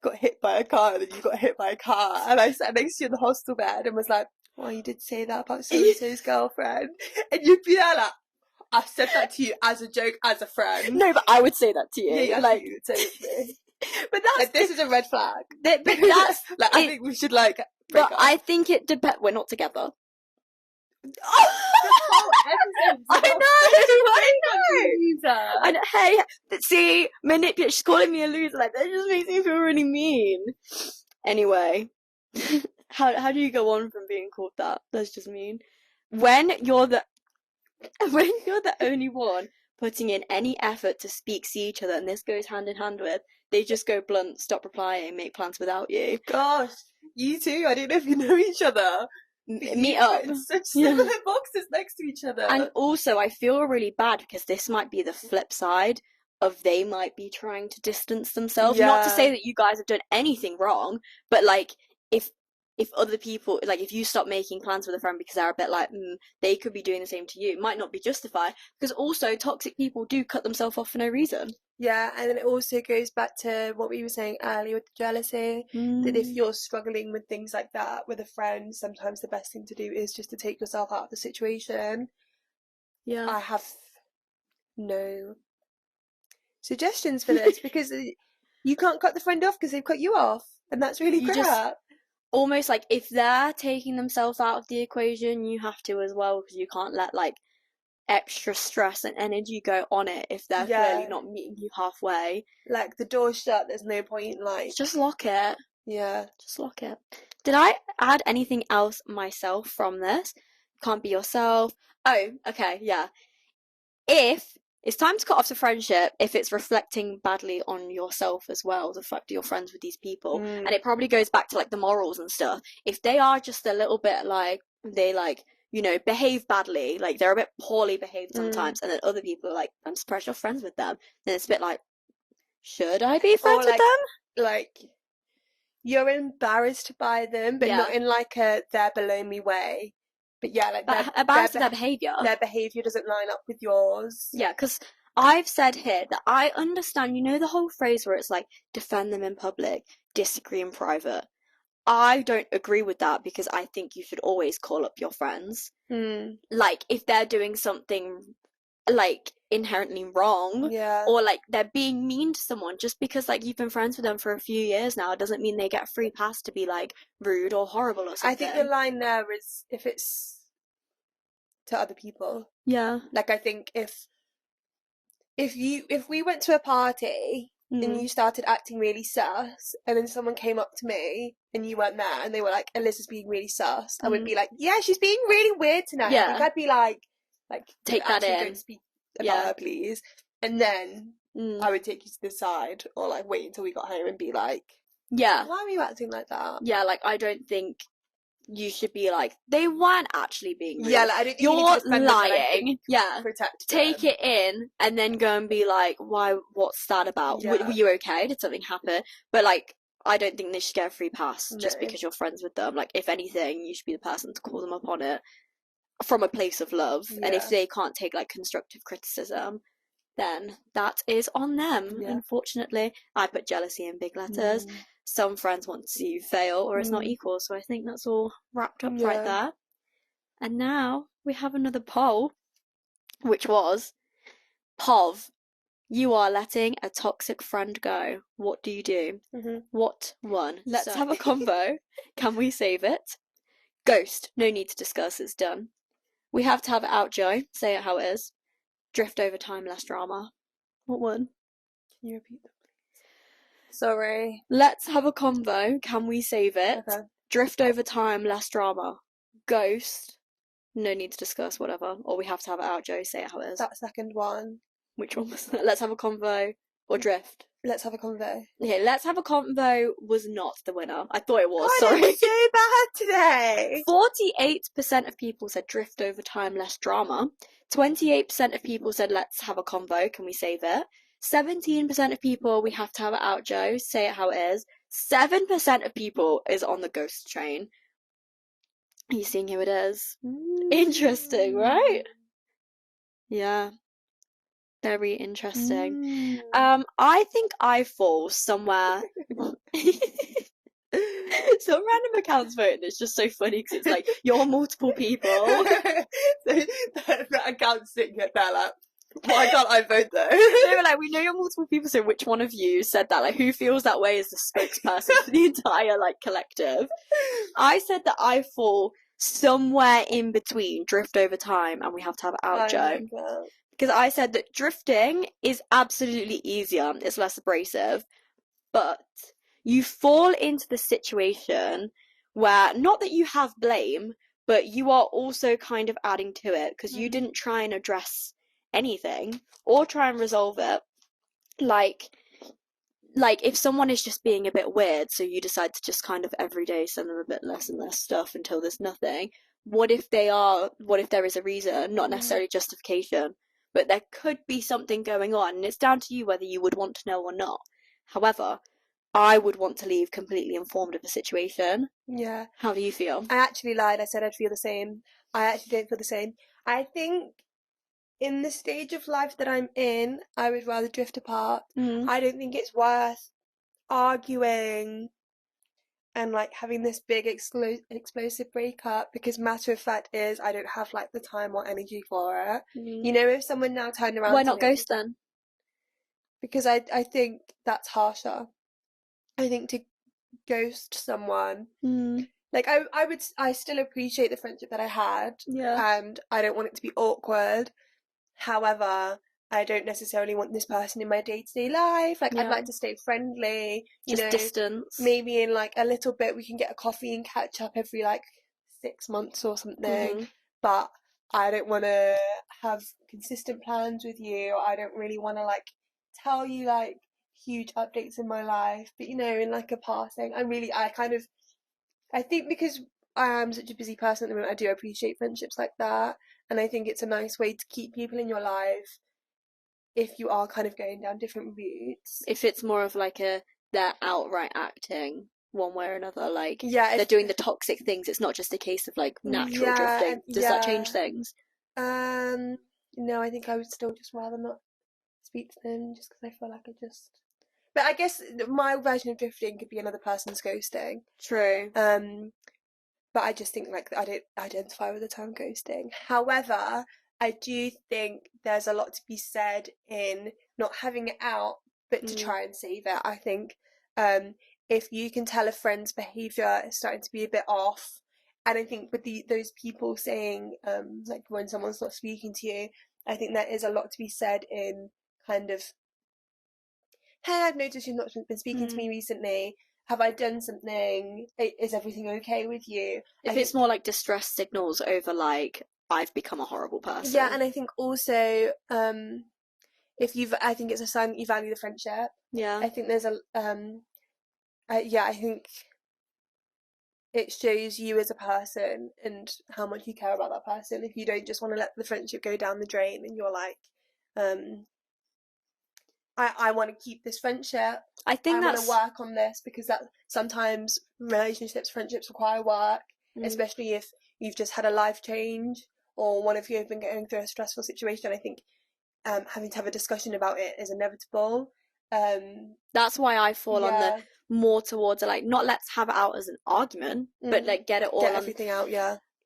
got hit by a car, and then you got hit by a car, and I sat next to you in the hostel bed and was like, well, you did say that about so-and-so's girlfriend, and you'd be there like, I said that to you as a joke, as a friend. No, but I would say that to you. Yeah, like, you would say it to me. But that's... Like, this is a red flag. But that's... like, I think we should, like... But I think it depends. We're not together. I know. Hey, see, manipulate. She's calling me a loser. Like, that just makes me feel really mean. Anyway, how do you go on from being called that? That's just mean. When you're the only one putting in any effort to see each other, and this goes hand in hand with, they just go blunt, stop replying, make plans without you. Gosh, you too. I don't know if you know each other. Meet up in such similar boxes next to each other. And also, I feel really bad because this might be the flip side of they might be trying to distance themselves. Not to say that you guys have done anything wrong, but like if other people, like, if you stop making plans with a friend because they're a bit like, they could be doing the same to you, it might not be justified, because also toxic people do cut themselves off for no reason. Yeah, and then it also goes back to what we were saying earlier with the jealousy, that if you're struggling with things like that with a friend, sometimes the best thing to do is just to take yourself out of the situation. Yeah. I have no suggestions for this, because you can't cut the friend off because they've cut you off, and that's really crap. Almost like if they're taking themselves out of the equation, you have to as well, because you can't let like extra stress and energy go on it if they're clearly not meeting you halfway. Like, the door's shut, there's no point, like... Just lock it. Yeah. Just lock it. Did I add anything else myself from this? Can't be yourself. Oh, okay, yeah. If it's time to cut off the friendship, if it's reflecting badly on yourself as well, the fact that you're friends with these people, and it probably goes back to like the morals and stuff. If they are just a little bit like, they like, you know, behave badly, like they're a bit poorly behaved sometimes, and then other people are like, I'm surprised you're friends with them, then it's a bit like, should I be friends with them? Like, you're embarrassed by them, but not in like a they're below me way. But yeah, like, embarrassed with their behaviour. Their behaviour doesn't line up with yours. Yeah, because I've said here that I understand, you know, the whole phrase where it's like, defend them in public, disagree in private. I don't agree with that, because I think you should always call up your friends. Like, if they're doing something, like, inherently wrong, or, like, they're being mean to someone, just because, like, you've been friends with them for a few years now, it doesn't mean they get a free pass to be, like, rude or horrible or something. I think the line there is if it's to other people. Yeah. Like, I think if we went to a party and you started acting really sus, and then someone came up to me and you weren't there and they were like, Eliz is being really sus, I would be like, yeah, she's being really weird tonight. Yeah. I think I'd be like take that in. Don't speak about her, please. And then I would take you to the side, or like wait until we got home and be like, why are you acting like that? Yeah, like, I don't think you should be like, they weren't actually being rude. Yeah, like, I don't think you're you lying. Yeah, protect them. Take it in and then go and be like, what's that about? Were you okay? Did something happen? But like, I don't think they should get a free pass just because you're friends with them. Like, if anything, you should be the person to call them up on it from a place of love. And if they can't take like constructive criticism, then that is on them. Unfortunately, I put jealousy in big letters. Some friends want to see you fail, or it's not equal. So I think that's all wrapped up right there. And now we have another poll, which was, POV, you are letting a toxic friend go. What do you do? What one? Let's have a convo. Can we save it? Ghost. No need to discuss. It's done. We have to have it out, Joe. Say it how it is. Drift over time, less drama. What one? Can you repeat that, please? Sorry. Let's have a convo. Can we save it? Okay. Drift over time, less drama. Ghost. No need to discuss, whatever. Or we have to have it out, Joe. Say it how it is. That second one. Which one was that? Let's have a convo or drift? Let's have a convo. Okay, let's have a convo was not the winner. I thought it was, God, sorry. I'm so bad today. 48% of people said drift over time, less drama. 28% of people said let's have a convo, can we save it? 17% of people, we have to have it out, Joe. Say it how it is. 7% of people is on the ghost train. Are you seeing who it is? Interesting, right? Yeah. Very interesting. I think I fall somewhere. Some random accounts voting. It's just so funny because it's like you're multiple people. So that account's sitting there like, why can't I vote though? They were like, we know you're multiple people, so which one of you said that? Like, who feels that way as the spokesperson for the entire like collective? I said that I fall somewhere in between drift over time and we have to have it out, Joe. Because I said that drifting is absolutely easier, it's less abrasive, but you fall into the situation where, not that you have blame, but you are also kind of adding to it, because you didn't try and address anything, or try and resolve it. Like, if someone is just being a bit weird, so you decide to just kind of every day send them a bit less and less stuff until there's nothing, what if there is a reason, not necessarily justification? But there could be something going on, and it's down to you whether you would want to know or not. However, I would want to leave completely informed of the situation. Yeah. How do you feel? I actually lied. I said I'd feel the same. I actually don't feel the same. I think in the stage of life that I'm in, I would rather drift apart. I don't think it's worth arguing and like having this big explosive breakup, because matter of fact is I don't have like the time or energy for it. You know, if someone now turned around, why not ghost then? Because I think that's harsher. I think to ghost someone, like I still appreciate the friendship that I had, and I don't want it to be awkward. However, I don't necessarily want this person in my day-to-day life. Like, I'd like to stay friendly. Just distance. Maybe in, like, a little bit we can get a coffee and catch up every, like, 6 months or something. But I don't want to have consistent plans with you. I don't really want to, like, tell you, like, huge updates in my life. But, you know, in, like, a passing, I think because I am such a busy person at the moment, I do appreciate friendships like that. And I think it's a nice way to keep people in your life if you are kind of going down different routes. If it's more of like they're outright acting one way or another, like they're doing the toxic things, it's not just a case of like natural drifting. Does that change things? No, I think I would still just rather not speak to them, just because I feel like but I guess my version of drifting could be another person's ghosting. True. But I just think like I don't identify with the term ghosting. However, I do think there's a lot to be said in not having it out, but to try and save it. I think if you can tell a friend's behaviour is starting to be a bit off, and I think with those people saying, like when someone's not speaking to you, I think there is a lot to be said in kind of, hey, I've noticed you've not been speaking to me recently. Have I done something? Is everything okay with you? If it's more like distress signals over like, I've become a horrible person. Yeah, and I think also, I think it's a sign that you value the friendship. Yeah. I think there's I think it shows you as a person and how much you care about that person. If you don't just want to let the friendship go down the drain and you're like, I want to keep this friendship. I want to work on this, because that sometimes relationships, friendships require work, especially if you've just had a life change or one of you have been going through a stressful situation. I think having to have a discussion about it is inevitable. That's why I fall on the more towards like, not let's have it out as an argument, but like get everything out.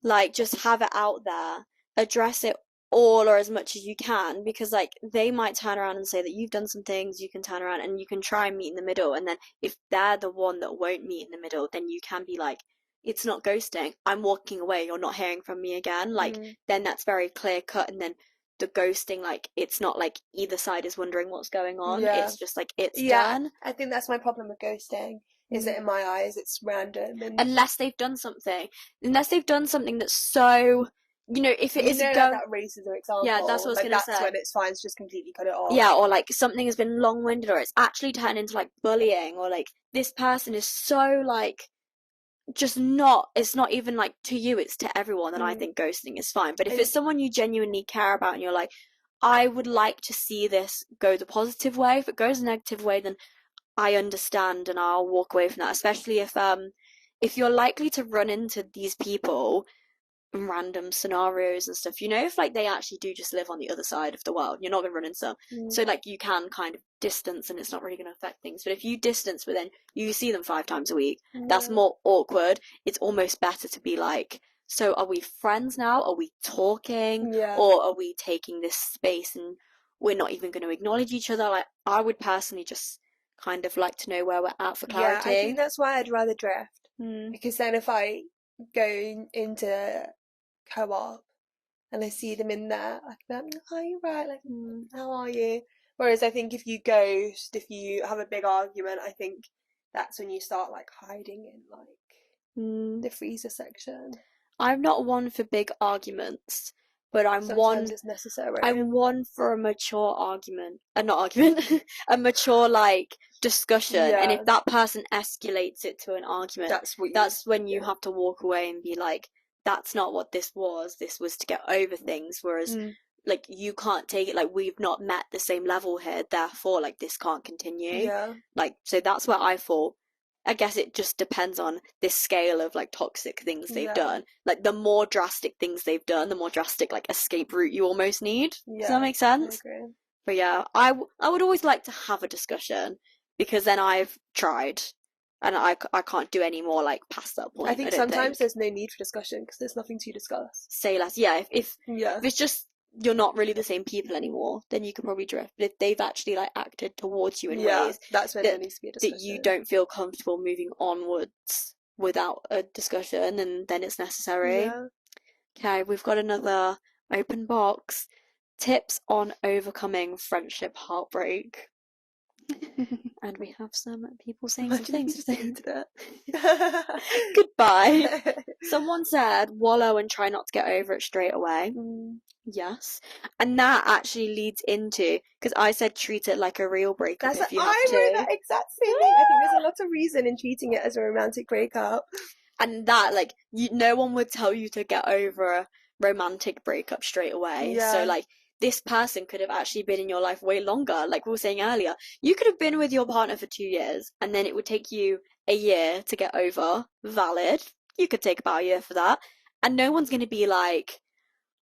like just have it out there, address it all or as much as you can, because like they might turn around and say that you've done some things. You can turn around and you can try and meet in the middle, and then if they're the one that won't meet in the middle, then you can be like, it's not ghosting, I'm walking away, you're not hearing from me again. Like then that's very clear cut. And then the ghosting, like it's not like either side is wondering what's going on. It's just like it's done. I think that's my problem with ghosting, is that in my eyes it's random, and unless they've done something that's so, if it is like that racism example, yeah, that's what I was like gonna that's say. when it's fine to just completely cut it off. Yeah, or like something has been long-winded, or it's actually turned into like bullying, or like this person is so like just not, it's not even like to you, it's to everyone. And I think ghosting is fine. But if it's someone you genuinely care about and you're like, I would like to see this go the positive way, if it goes the negative way, then I understand and I'll walk away from that. Especially if you're likely to run into these people in random scenarios and stuff, if like they actually do just live on the other side of the world, you're not going to run into them. So like you can kind of distance and it's not really going to affect things. But if you distance but then you see them 5 times a week, that's more awkward. It's almost better to be like, so are we friends now? Are we talking? Or are we taking this space and we're not even going to acknowledge each other? Like I would personally just kind of like to know where we're at for clarity. I think that's why I'd rather drift, because then if I go into co-op and I see them in there, I can be like, oh, you're right, like, how are you? Whereas I think if you ghost, if you have a big argument, I think that's when you start like hiding in like the freezer section. I'm not one for big arguments, but Sometimes it's necessary. I'm one for a mature argument, not argument, a mature like discussion. And if that person escalates it to an argument, that's when you have to walk away and be like, that's not what this was. This was to get over things. Whereas like you can't take it, like we've not met the same level here, therefore like this can't continue. Like so that's where I fall. I guess it just depends on this scale of like toxic things they've done. Like the more drastic things they've done, the more drastic like escape route you almost need. Does that make sense? I agree. But yeah, I would always like to have a discussion, because then I've tried and I can't do any more like past that point. I think sometimes there's no need for discussion because there's nothing to discuss. Say less. Yeah, if it's just you're not really the same people anymore, then you can probably drift. But if they've actually like acted towards you in ways that's when there needs to be a discussion, that you don't feel comfortable moving onwards without a discussion, and then it's necessary. Okay, we've got another open box. Tips on overcoming friendship heartbreak. And we have some people saying some things. Goodbye. Someone said wallow and try not to get over it straight away. Yes. And that actually leads into, because I said treat it like a real breakup if you have to. I wrote that exact same thing. I think there's a lot of reason in treating it as a romantic breakup. And that, like, no one would tell you to get over a romantic breakup straight away. So, like, this person could have actually been in your life way longer. Like we were saying earlier, you could have been with your partner for 2 years and then it would take you a year to get over. Valid. You could take about a year for that. And no one's going to be like,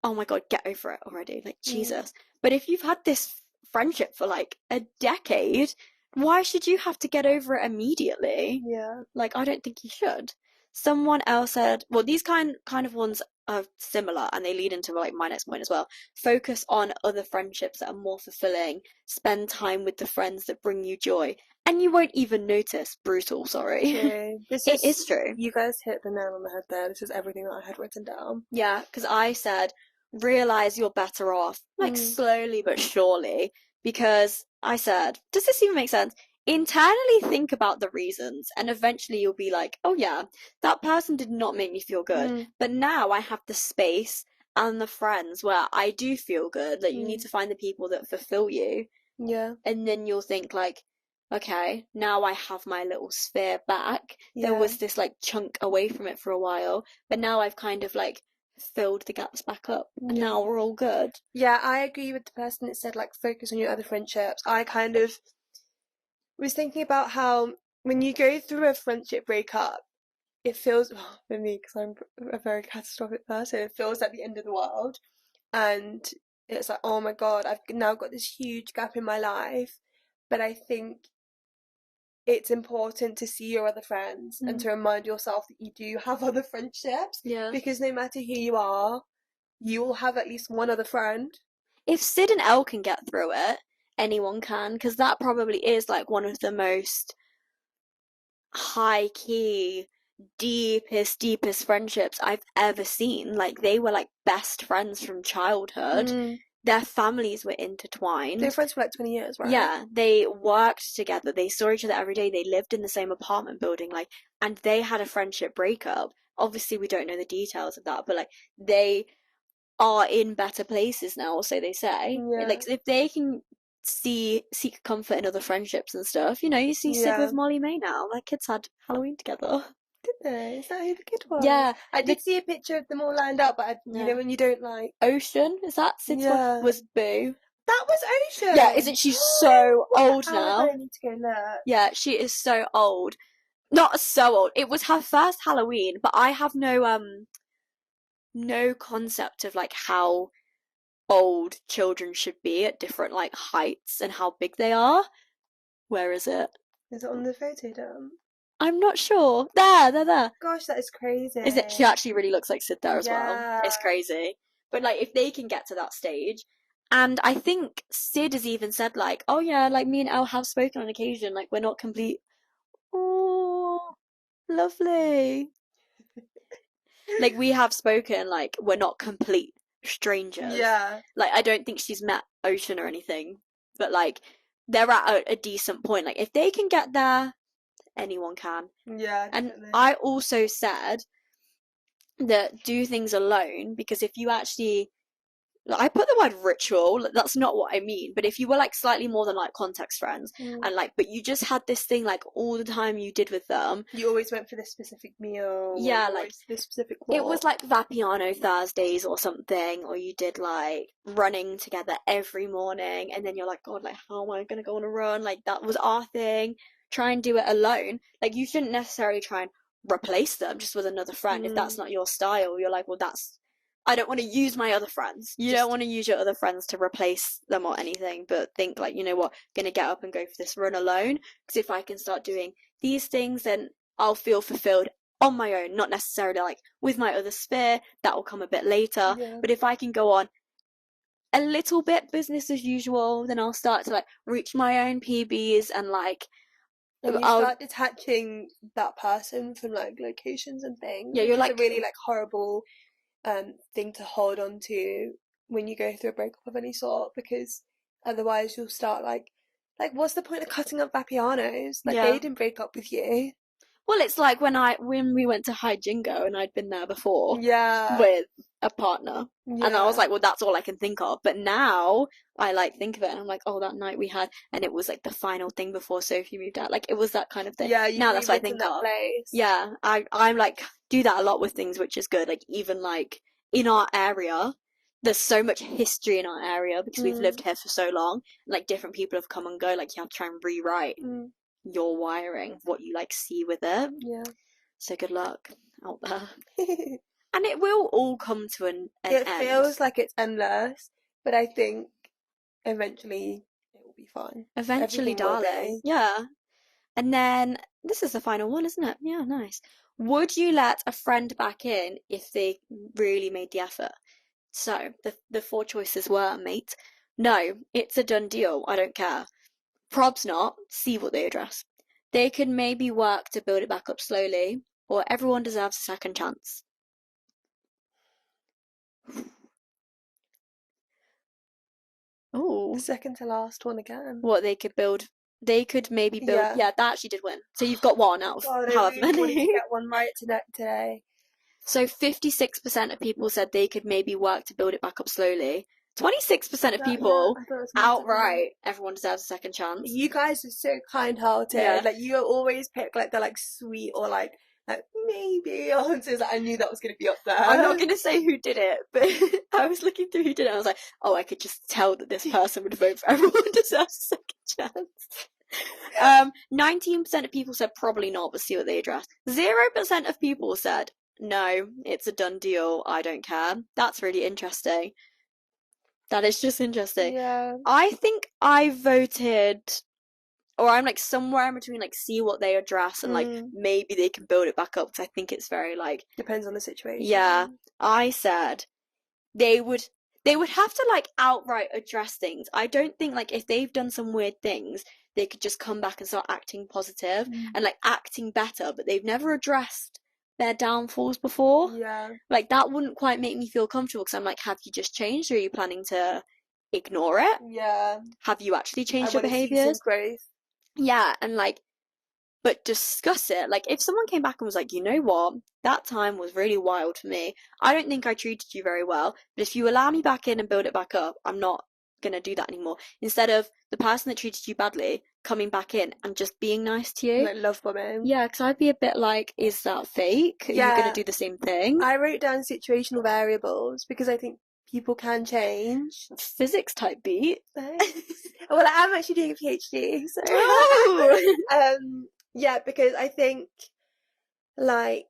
oh my God, get over it already. Like, Jesus. But if you've had this friendship for like a decade, why should you have to get over it immediately? Like, I don't think you should. Someone else said, well, these kind of ones are similar and they lead into like my next point as well. Focus on other friendships that are more fulfilling. Spend time with the friends that bring you joy. And you won't even notice. Brutal, sorry. True. It is true. You guys hit the nail on the head there. This is everything that I had written down. Yeah, because I said, realize you're better off, like slowly but surely. Because I said, does this even make sense? Internally think about the reasons and eventually you'll be like, oh yeah, that person did not make me feel good, but now I have the space and the friends where I do feel good. Like you need to find the people that fulfill you, and then you'll think like, okay, now I have my little sphere back. There was this like chunk away from it for a while, but now I've kind of like filled the gaps back up and now we're all good. I agree with the person that said like focus on your other friendships. I kind of was thinking about how when you go through a friendship breakup, it feels, for me, because I'm a very catastrophic person, it feels like the end of the world. And it's like, oh my God, I've now got this huge gap in my life. But I think it's important to see your other friends and to remind yourself that you do have other friendships. Yeah. Because no matter who you are, you will have at least one other friend. If Sid and Elle can get through it, anyone can, because that probably is like one of the most high key, deepest friendships I've ever seen. Like, they were like best friends from childhood. Their families were intertwined. They were friends for like 20 years, right? Yeah, they worked together. They saw each other every day. They lived in the same apartment building, like, and they had a friendship breakup. Obviously, we don't know the details of that, but like, they are in better places now, or so they say. Yeah. Like, if they can seek comfort in other friendships and stuff, you know, you see Sid with Molly May now. Their kids had Halloween together. Did they? Is that who the kid was? Yeah. I did see a picture of them all lined up, but you know when you don't like... Ocean? Is that Sid's one? Was Boo. That was Ocean! Yeah, isn't she so old now? I need to go look. Yeah, she is so old. Not so old. It was her first Halloween, but I have no concept of like how old children should be at different like heights and how big they are. Where is it? Is it on the photo dump? I'm not sure. There. Gosh, that is crazy. Is it? She actually really looks like Sid there as well. It's crazy. But like, if they can get to that stage, and I think Sid has even said like, oh yeah, like me and Elle have spoken on occasion, like we're not complete. Oh, lovely. Like, we have spoken, like we're not complete strangers. Yeah. Like, I don't think she's met Ocean or anything, but like they're at a decent point. Like, if they can get there, anyone can. Yeah, definitely. And I also said that do things alone, because if you actually, like, I put the word ritual, that's not what I mean, but if you were like slightly more than like context friends and like, but you just had this thing like all the time you did with them, you always went for this specific meal, yeah, like this specific walk. It was like Vapiano Thursdays or something, or you did like running together every morning, and then you're like, God, like how am I gonna go on a run? Like, that was our thing. Try and do it alone. Like, you shouldn't necessarily try and replace them just with another friend. If that's not your style, you're like, well, I don't want to use my other friends. You don't want to use your other friends to replace them or anything, but think like, you know what, I'm gonna get up and go for this run alone, because if I can start doing these things, then I'll feel fulfilled on my own, not necessarily like with my other sphere. That will come a bit later. But if I can go on a little bit business as usual, then I'll start to like reach my own PBs and like, and you start detaching that person from like locations and things. Yeah, you're like a really like horrible thing to hold on to when you go through a breakup of any sort, because otherwise you'll start like what's the point of cutting up Vapianos? Like, they didn't break up with you. Well, it's like when we went to High Jingo and I'd been there before. Yeah. With a partner. Yeah. And I was like, well, that's all I can think of. But now I like think of it and I'm like, oh, that night we had, and it was like the final thing before Sophie moved out. Like, it was that kind of thing. Yeah, now that's what I think of. Place. Yeah. I'm like, do that a lot with things, which is good. Like, even like in our area, there's so much history in our area because we've lived here for so long. Like, different people have come and go. Like, you have to try and rewrite your wiring, what you like see with it. Yeah. So good luck out there. And it will all come to an end. It feels like it's endless, but I think eventually it will be fine. Eventually, darling. Yeah. And then this is the final one, isn't it? Yeah, nice. Would you let a friend back in if they really made the effort? So the 4 choices were, mate, no, it's a done deal, I don't care. Probs not, see what they address. They could maybe work to build it back up slowly, or everyone deserves a second chance. Oh, second to last one again. What they could maybe build. Yeah, that actually did win. So you've got one out of however many. To get one right today. So 56% of people said they could maybe work to build it back up slowly. 26% of people outright, everyone deserves a second chance. You guys are so kind-hearted. Yeah. Like, you always pick like the like sweet or like maybe answers. I knew that was going to be up there. I'm not going to say who did it, but I was looking through who did it. I was like, oh, I could just tell that this person would vote for everyone deserves a second chance. 19% of people said probably not, but see what they addressed. 0% of people said no, it's a done deal, I don't care. That's really interesting. That is just interesting. Yeah. I think I voted or I'm like somewhere in between, like see what they address and like maybe they can build it back up, because I think it's very like depends on the situation. Yeah, I said they would have to like outright address things. I don't think like if they've done some weird things, they could just come back and start acting positive and like acting better, but they've never addressed their downfalls before. Yeah. Like that wouldn't quite make me feel comfortable, because I'm like, have you just changed, or are you planning to ignore it? Yeah. Have you actually changed your I want to see some behaviors? growth. Yeah, and like, but discuss it. Like, if someone came back and was like, you know what, that time was really wild for me. I don't think I treated you very well, but if you allow me back in and build it back up, I'm not gonna do that anymore. Instead of the person that treated you badly coming back in and just being nice to you. Like love bombing. Yeah, because I'd be a bit like, is that fake? Are you gonna do the same thing? I wrote down situational variables because I think people can change. Physics type beat. Well, I am actually doing a PhD, so yeah, because I think like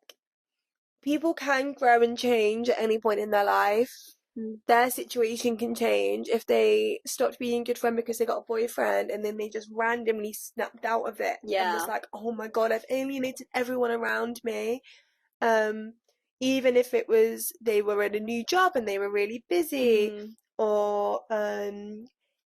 people can grow and change at any point in their life. Their situation can change if they stopped being a good friend because they got a boyfriend and then they just randomly snapped out of it and was like, oh my god, I've alienated everyone around me. Even if it was they were in a new job and they were really busy, or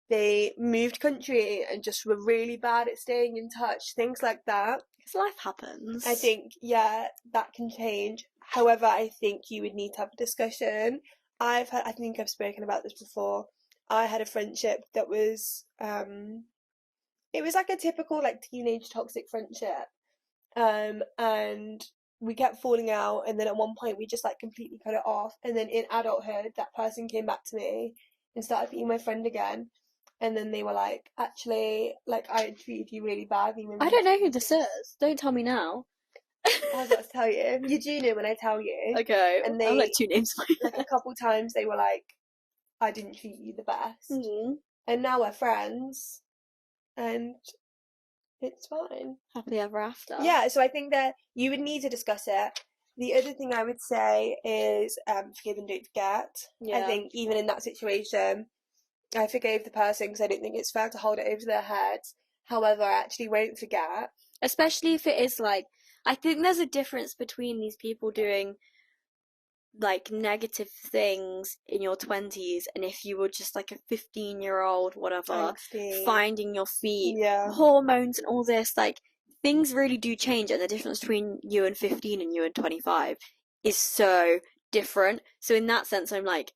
they moved country and just were really bad at staying in touch, things like that. Because life happens. I think, yeah, that can change. However, I think you would need to have a discussion. I think I've spoken about this before. I had a friendship that was, it was like a typical like teenage toxic friendship. And we kept falling out, and then at one point we just like completely cut it off. And then in adulthood, that person came back to me and started being my friend again. And then they were like, actually, like, I treated you really badly. I don't know who this is. Don't tell me now. I was about to tell you. You do know when I tell you. Okay. And they, I like 2 names. like a couple times they were like, I didn't treat you the best. And now we're friends. And it's fine. Happily ever after. Yeah, so I think that you would need to discuss it. The other thing I would say is forgive and don't forget. Yeah. I think even in that situation, I forgave the person because I don't think it's fair to hold it over their heads. However, I actually won't forget. Especially if it is like, I think there's a difference between these people doing like negative things in your 20s and if you were just like a 15-year-old whatever, finding your feet, hormones and all this, like things really do change, and the difference between you and 15 and you and 25 is so different. So in that sense, I'm like,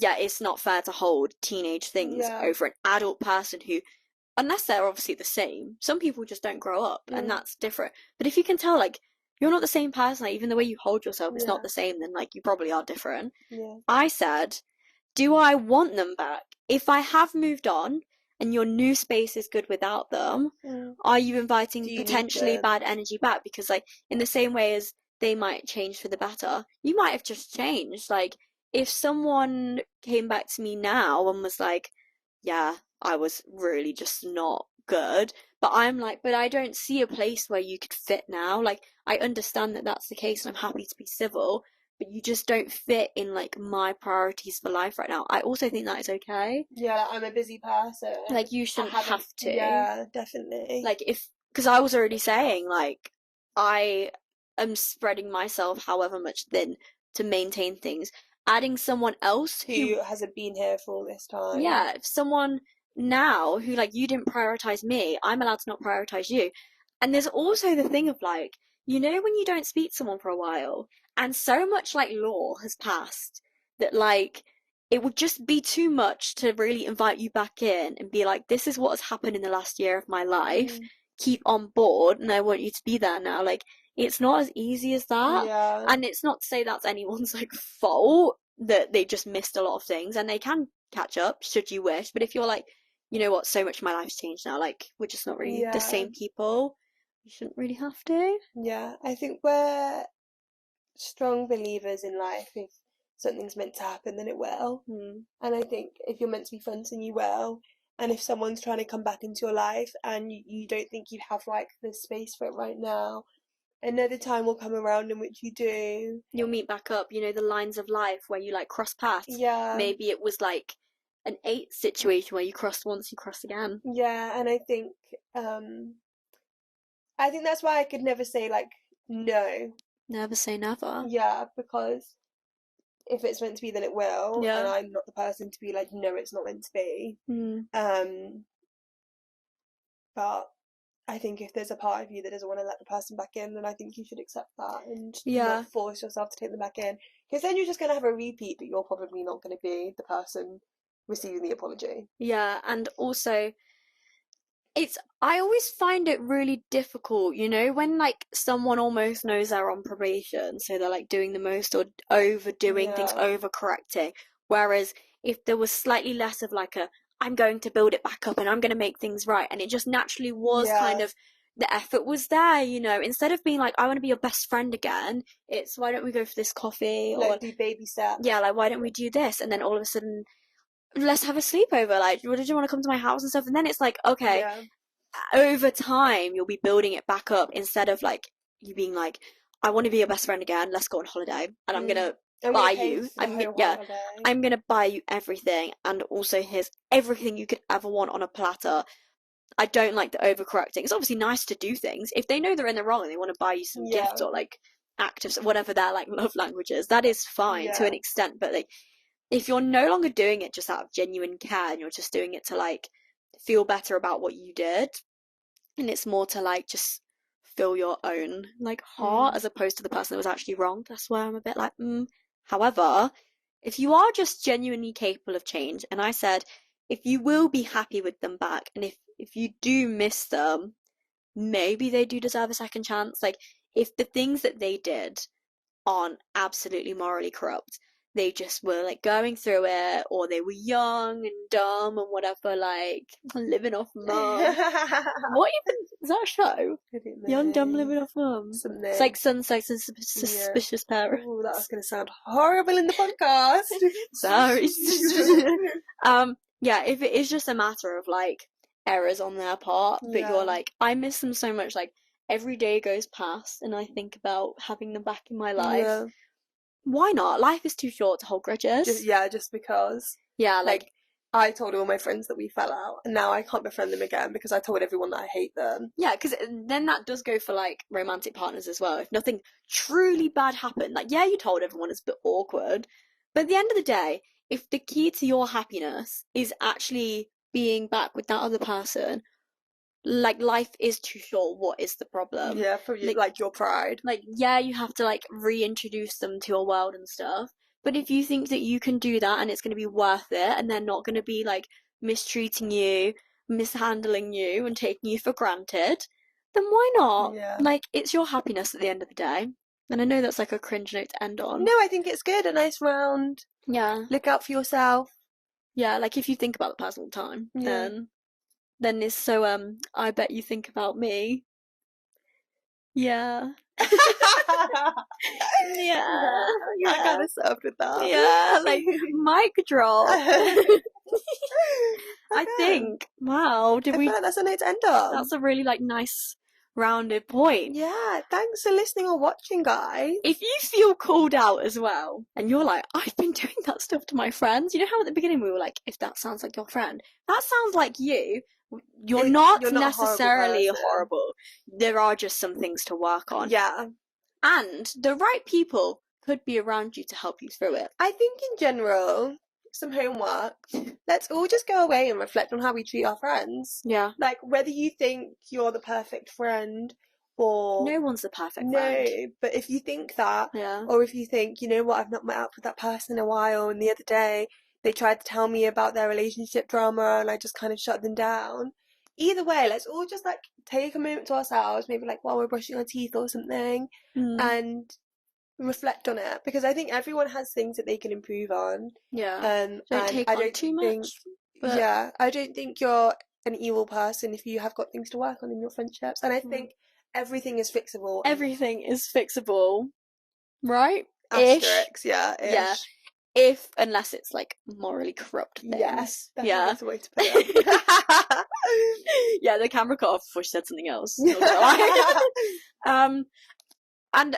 yeah, it's not fair to hold teenage things over an adult person who, unless they're obviously the same, some people just don't grow up and that's different. But if you can tell like you're not the same person, like, even the way you hold yourself is not the same, then like you probably are different. I said, do I want them back? If I have moved on and your new space is good without them, are you inviting potentially bad energy back? Because like in the same way as they might change for the better, you might have just changed. Like if someone came back to me now and was like, yeah, I was really just not good, but I'm like, but I don't see a place where you could fit now. Like I understand that that's the case and I'm happy to be civil, but you just don't fit in like my priorities for life right now. I also think that is okay. Yeah, I'm a busy person. Like you shouldn't have to. Yeah, definitely. Like because I was already saying like I am spreading myself however much thin to maintain things. Adding someone else who hasn't been here for all this time. Yeah, if someone now who like you didn't prioritize me, I'm allowed to not prioritize you. And there's also the thing of like, you know, when you don't speak to someone for a while and so much like law has passed that like it would just be too much to really invite you back in and be like, this is what has happened in the last year of my life. Keep on board and I want you to be there now. Like it's not as easy as that. Yeah. And it's not to say that's anyone's like fault that they just missed a lot of things, and they can catch up should you wish. But if you're like, you know what, so much of my life's changed now, like we're just not really the same people, you shouldn't really have to. Yeah, I think we're strong believers in life. If something's meant to happen, then it will. And I think if you're meant to be friends, then you will. And if someone's trying to come back into your life and you don't think you have like the space for it right now, another time will come around in which you do. You'll meet back up, you know, the lines of life where you like cross paths. Yeah. Maybe it was like an 8 situation where you cross once, you cross again. Yeah, and I think that's why I could never say like no. Never say never. Yeah, because if it's meant to be, then it will, Yeah. and I'm not the person to be like, no, it's not meant to be. But I think if there's a part of you that doesn't want to let the person back in, then I think you should accept that and not force yourself to take them back in. Because then you're just going to have a repeat, but you're probably not going to be the person receiving the apology. Yeah, and also, I always find it really difficult, you know, when like someone almost knows they're on probation, so they're like doing the most or overdoing things, overcorrecting. Whereas if there was slightly less of like I'm going to build it back up and I'm going to make things right, and it just naturally was kind of, the effort was there, you know, instead of being like, I want to be your best friend again, it's why don't we go for this coffee, or like do baby steps. Yeah, like why don't we do this, and then all of a sudden, let's have a sleepover, like, did you want to come to my house and stuff? And then it's like, okay, over time you'll be building it back up, instead of like you being like, I want to be your best friend again, let's go on holiday, and I'm gonna buy you, I'm gonna buy you everything, and also here's everything you could ever want on a platter. I don't like the overcorrecting. It's obviously nice to do things if they know they're in the wrong and they want to buy you some gift or like active, whatever their like love languages, that is fine to an extent, but like if you're no longer doing it just out of genuine care and you're just doing it to like feel better about what you did, and it's more to like just fill your own like heart as opposed to the person that was actually wrong, that's where I'm a bit like However, if you are just genuinely capable of change, and I said if you will be happy with them back, and if you do miss them, maybe they do deserve a second chance. Like if the things that they did aren't absolutely morally corrupt, they just were like going through it, or they were young and dumb and whatever, like living off mum. What even is that a show? Young, dumb, living off mum. It's like Sex and Suspicious Parents. Oh, that was going to sound horrible in the podcast. Sorry. Yeah, if it is just a matter of like errors on their part, but you're like, I miss them so much, like every day goes past and I think about having them back in my life. Why not? Life is too short to hold grudges. Just because. Yeah, like I told all my friends that we fell out, and now I can't befriend them again because I told everyone that I hate them. Yeah, because then that does go for like romantic partners as well. If nothing truly bad happened, like you told everyone, it's a bit awkward, but at the end of the day, if the key to your happiness is actually being back with that other person, like life is too short, what is the problem? Yeah, for you, like your pride. Like you have to like reintroduce them to your world and stuff, but if you think that you can do that and it's going to be worth it, and they're not going to be like mistreating you, mishandling you and taking you for granted, then why not? Like it's your happiness at the end of the day. And I know that's like a cringe note to end on. No, I think it's good, a nice round. Look out for yourself. Like if you think about the person all the time, then it's so I bet you think about me. Yeah. I kind of served with that. Yeah, like mic drop. I think. Wow, I feel like that's a note to end on. That's a really like nice rounded point. Yeah, thanks for listening or watching, guys. If you feel called out as well, and you're like, I've been doing that stuff to my friends, you know how at the beginning we were like, if that sounds like your friend, that sounds like you. You're not necessarily horrible. There are just some things to work on. Yeah. And the right people could be around you to help you through it. I think in general, some homework. Let's all just go away and reflect on how we treat our friends. Yeah. Like whether you think you're the perfect friend or... No one's the perfect friend. No, but if you think that, or if you think, you know what, I've not met up with that person in a while, and the other day they tried to tell me about their relationship drama and I just kind of shut them down. Either way, let's all just like take a moment to ourselves, maybe like while we're brushing our teeth or something, and reflect on it, because I think everyone has things that they can improve on. Don't take on too much. But... I don't think you're an evil person if you have got things to work on in your friendships, and I think everything is fixable. Everything is fixable, right? Asterix, ish. If, unless it's like morally corrupt things. Yes, that's the way to put it. The camera cut off before she said something else. And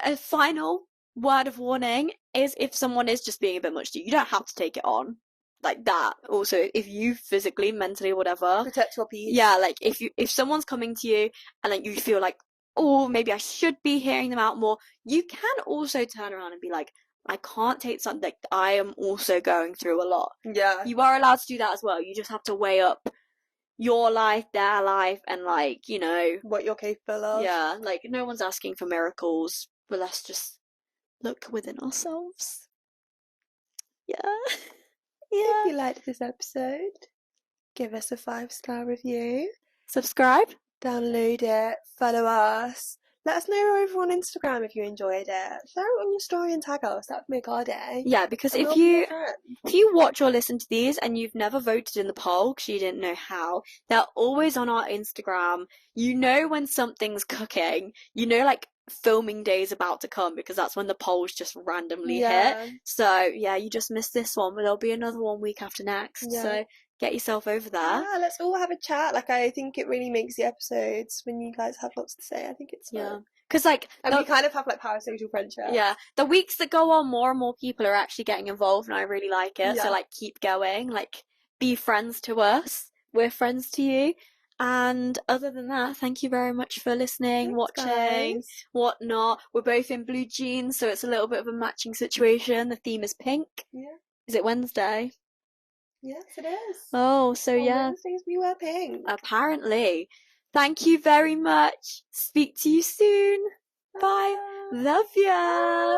a final word of warning is, if someone is just being a bit much to you, you don't have to take it on. like that also, if you physically, mentally, whatever, protect your peace. yeah, like if someone's coming to you and like you feel like, oh, maybe I should be hearing them out more, you can also turn around and be like, I can't take something, like I am also going through a lot. Yeah. You are allowed to do that as well. You just have to weigh up your life, their life, and like, you know, what you're capable of. Yeah, like no one's asking for miracles, but let's just look within ourselves. Yeah. If you liked this episode, give us a 5-star review. Subscribe. Download it. Follow us. Let us know over on Instagram if you enjoyed it. Share it on your story and tag us. That would make our day. Yeah, because And if we'll be your you friends. watch or listen to these and you've never voted in the poll because you didn't know how, they're always on our Instagram. You know when something's cooking. You know, like filming day's about to come because that's when the polls just randomly hit. So yeah, you just missed this one, but there'll be another one week after next. Yeah. So get yourself over there. Yeah, let's all have a chat. Like, I think it really makes the episodes when you guys have lots to say. I think it's fun. Yeah. Because like, and we kind of have like parasocial friendship. Yeah, the weeks that go on, more and more people are actually getting involved, and I really like it. Yeah. So like, keep going. Like, be friends to us. We're friends to you. And other than that, thank you very much for listening, watching, whatnot. We're both in blue jeans, so it's a little bit of a matching situation. The theme is pink. Yeah. Is it Wednesday? Yes, it is. Oh, so yeah. Wednesdays we wear pink. Apparently. Thank you very much. Speak to you soon. Bye. Love ya.